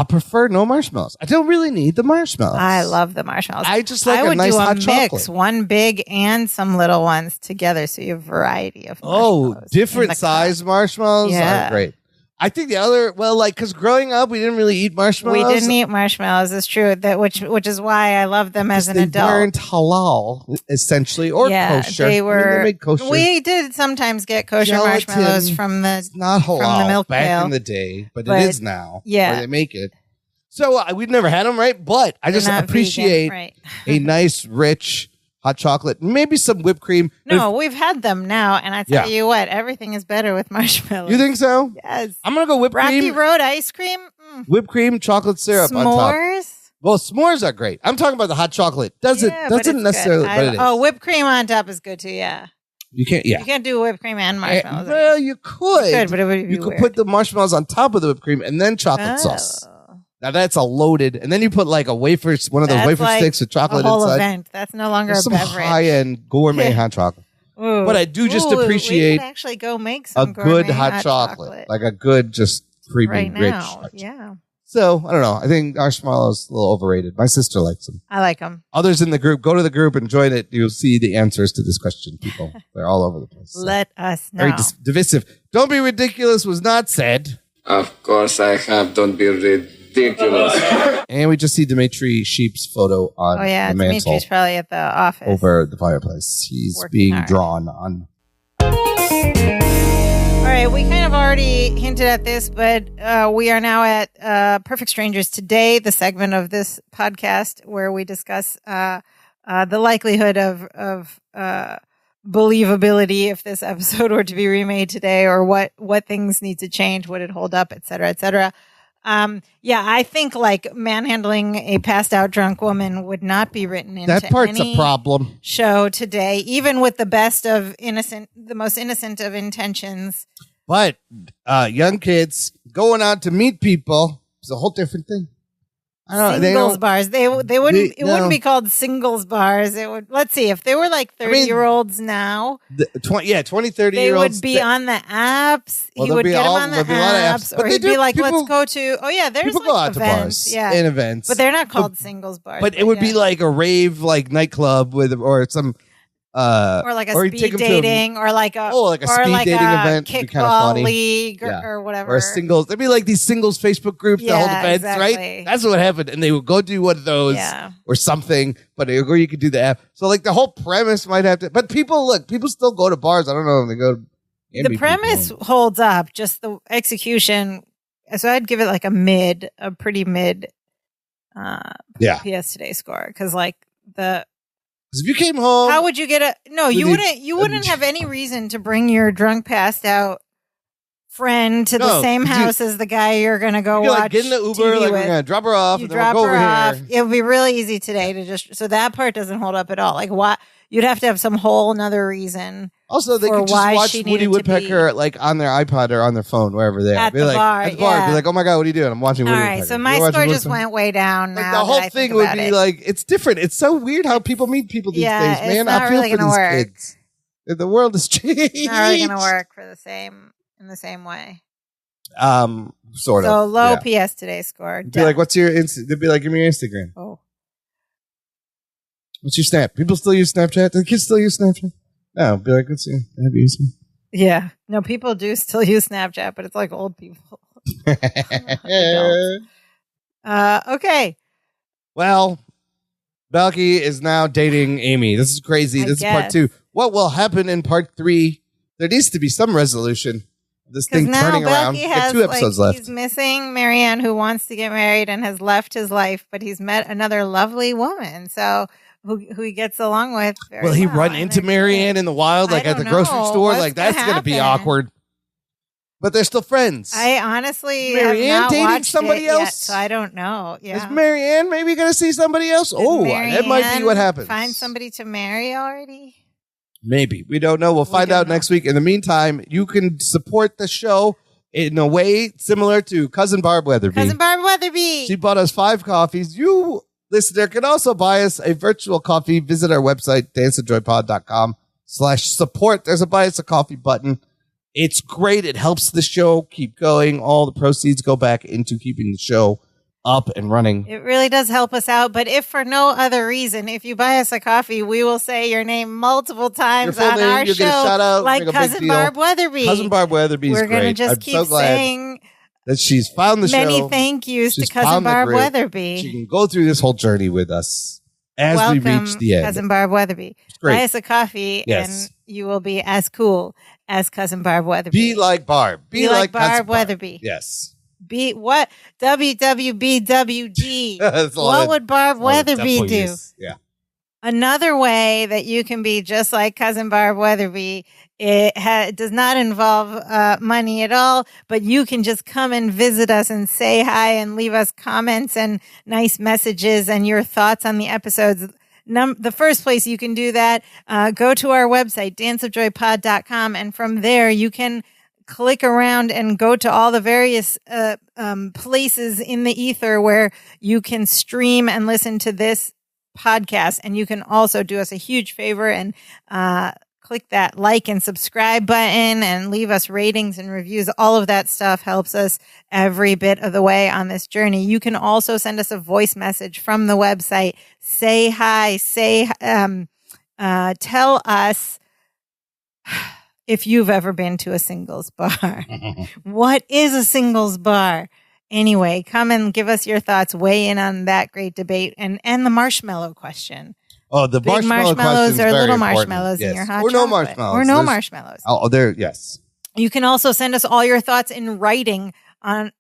prefer no marshmallows. I don't really need the marshmallows. I love the marshmallows. I just like a nice hot chocolate. I would do a mix, one big and some little ones together, so you have a variety of marshmallows. Oh, different size marshmallows are great. I think the other, because growing up, we didn't really eat marshmallows. We didn't eat marshmallows, it's true. Which is why I love them as an adult. They weren't halal, essentially, or kosher. They were. They made kosher. We did sometimes get kosher marshmallows from the not halal from the milk back pail. in the day, but it is now. Yeah, where they make it. So we've never had them, right? But I just appreciate a nice, rich hot chocolate, maybe some whipped cream. No, we've had them now, and I tell you what, everything is better with marshmallows. You think so? Yes. I'm gonna go whipped cream. Rocky Road ice cream. Whipped cream, chocolate syrup on top. S'mores. Well, s'mores are great. I'm talking about the hot chocolate. Doesn't necessarily, but it is. Oh, whipped cream on top is good too. Yeah. You can't. Yeah. You can't do whipped cream and marshmallows. Well, you could. You could, but it would be You could put the marshmallows on top of the whipped cream and then chocolate sauce. Now that's a loaded, and then you put like a wafer, one of those wafer sticks with chocolate a whole inside. Event. That's no longer a beverage. Some high-end gourmet hot chocolate. Ooh. But I do just appreciate we could actually go make some a good hot chocolate, like a good just creamy, right now. rich. Yeah. So, I don't know. I think marshmallows a little overrated. My sister likes them. I like them. Others in the group, go to the group and join it. You'll see the answers to this question, people. They're all over the place. So. Let us know. Very divisive. Don't be ridiculous was not said. Of course I have. Don't be ridiculous. And we just see Dimitri Sheep's photo on the mantle. Dimitri's probably at the office. Over the fireplace. He's being hard. drawn on. All right, we kind of already hinted at this, but we are now at Perfect Strangers Today, the segment of this podcast where we discuss the likelihood of believability if this episode were to be remade today, or what things need to change, would it hold up, et cetera, et cetera. I think like manhandling a passed out drunk woman would not be written into that part's any a problem show today, even with the best of the most innocent of intentions. But young kids going out to meet people is a whole different thing. I don't know. Singles bars. They wouldn't. It wouldn't be called singles bars. It would. Let's see. If they were like 30-year-olds now, 20, 30-year-olds. They would be on the apps. He would get them on the apps, or he'd be like, "Let's go to." Oh yeah, there's people go out events, to bars and events, but they're not called singles bars. But it would be like a rave, like nightclub or some. Or like a speed dating, or like a speed dating event, kickball league, or whatever, or a singles. There'd be like these singles Facebook groups that hold events, right? That's what happened, and they would go do one of those or something. But or you could do the app. So like the whole premise might have to. But people still go to bars. I don't know if they go. The premise holds up, just the execution. So I'd give it like a pretty mid. PS Today score, because like the. If you came home, how would you get a? No, you wouldn't. You wouldn't have any reason to bring your drunk, passed out friend to the same house as the guy you're going to go watch. Like, get in the Uber, TV like with. we're going to drop her off, you and then we'll go over here. It would be really easy today to just. So that part doesn't hold up at all. Like what? You'd have to have some whole another reason. Also, they could just watch Woody Woodpecker like on their iPod or on their phone, wherever they are. At the bar. Be like, oh my God, what are you doing? I'm watching Woody Woodpecker. All right, so my score just went way down now. The whole thing would be like, it's different. It's so weird how people meet people these days, man. I feel for these kids. The world has changed. It's not really going to work in the same way. Sort of. So low PS Today score. Be like, what's your They'd be like, give me your Instagram. Oh. What's your Snap? People still use Snapchat? Do the kids still use Snapchat? No, be like, let's see. Have you used it? Yeah. No, people do still use Snapchat, but it's like old people. Okay. Well, Balky is now dating Amy. This is crazy. This is part 2. What will happen in part 3? There needs to be some resolution. This thing turning around. Has 2 episodes left. He's missing Marianne, who wants to get married and has left his life, but he's met another lovely woman. So who he gets along with. Will he run into Marianne in the wild, like at the grocery store? Like that's going to be awkward. But they're still friends. I honestly Marianne have not dating watched somebody it else, yet, so I don't know. Yeah. Is Marianne maybe going to see somebody else? That might be what happens. Find somebody to marry already. Maybe. We don't know. We'll find out next week. In the meantime, you can support the show in a way similar to Cousin Barb Weatherby. She bought us 5 coffees. You, listener, can also buy us a virtual coffee. Visit our website, danceandjoypod.com/support. There's a buy us a coffee button. It's great. It helps the show keep going. All the proceeds go back into keeping the show up and running. It really does help us out. But if for no other reason, if you buy us a coffee, we will say your name multiple times on our show. Get a shout out, like Cousin Barb Weatherby. Cousin Barb Weatherby is great. We're going to just keep saying that she's found the show. Many thank yous to Cousin Barb Weatherby. She can go through this whole journey with us as we reach the end. Cousin Barb Weatherby. Buy us a coffee and you will be as cool as Cousin Barb Weatherby. Be like Barb. Be like Barb Weatherby. Yes. Be what? WWBWD. What would Barb Weatherby do? Yeah. Another way that you can be just like Cousin Barb Weatherby, it does not involve money at all, but you can just come and visit us and say hi and leave us comments and nice messages and your thoughts on the episodes. The first place you can do that, go to our website, danceofjoypod.com, and from there you can click around and go to all the various places in the ether where you can stream and listen to this podcast. And you can also do us a huge favor and click that like and subscribe button and leave us ratings and reviews. All of that stuff helps us every bit of the way on this journey. You can also send us a voice message from the website. Say hi. Tell us if you've ever been to a singles bar. What is a singles bar? Anyway, come and give us your thoughts. Weigh in on that great debate and the marshmallow question. Oh, the big marshmallows or little marshmallows in your hot chocolate. No marshmallows. Or no marshmallows. Oh, there, yes. You can also send us all your thoughts in writing on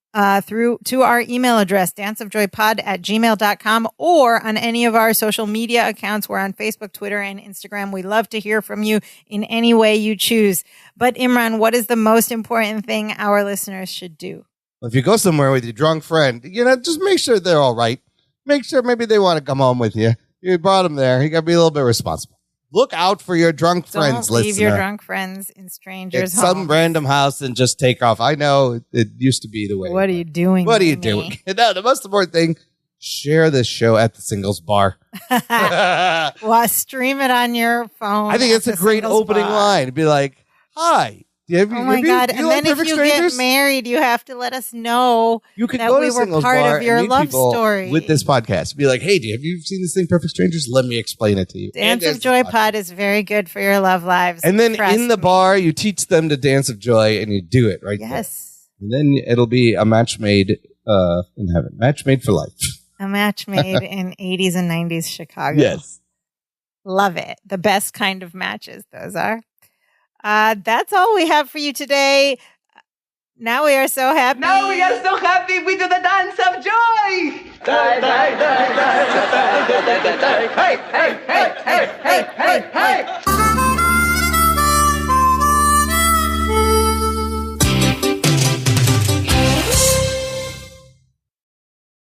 through to our email address, danceofjoypod@gmail.com, or on any of our social media accounts. We're on Facebook, Twitter, and Instagram. We love to hear from you in any way you choose. But Imran, what is the most important thing our listeners should do? Well, if you go somewhere with your drunk friend, just make sure they're all right. Make sure maybe they want to come home with you. You brought them there. You got to be a little bit responsible. Look out for your drunk friends, listener. Don't leave your drunk friends in strangers' homes. Some random house and just take off. I know it used to be the way. What are you doing? What are you doing? No, the most important thing, share this show at the singles bar. Well, stream it on your phone. I think it's a great opening line. It'd be like, hi. Oh my God. And then if you get married, you have to let us know that we were part of your love story. With this podcast. Be like, hey, have you seen this thing, Perfect Strangers? Let me explain it to you. Dance of Joy Pod is very good for your love lives. And then in the bar, you teach them to Dance of Joy and you do it right Yes. there. And then it'll be a match made in heaven. Match made for life. A match made in 80s and 90s Chicago. Yes. Love it. The best kind of matches those are. That's all we have for you today. Now we are so happy. Now we are so happy we do the dance of joy. Hey, hey, hey, hey, hey, hey, hey, hey, hey.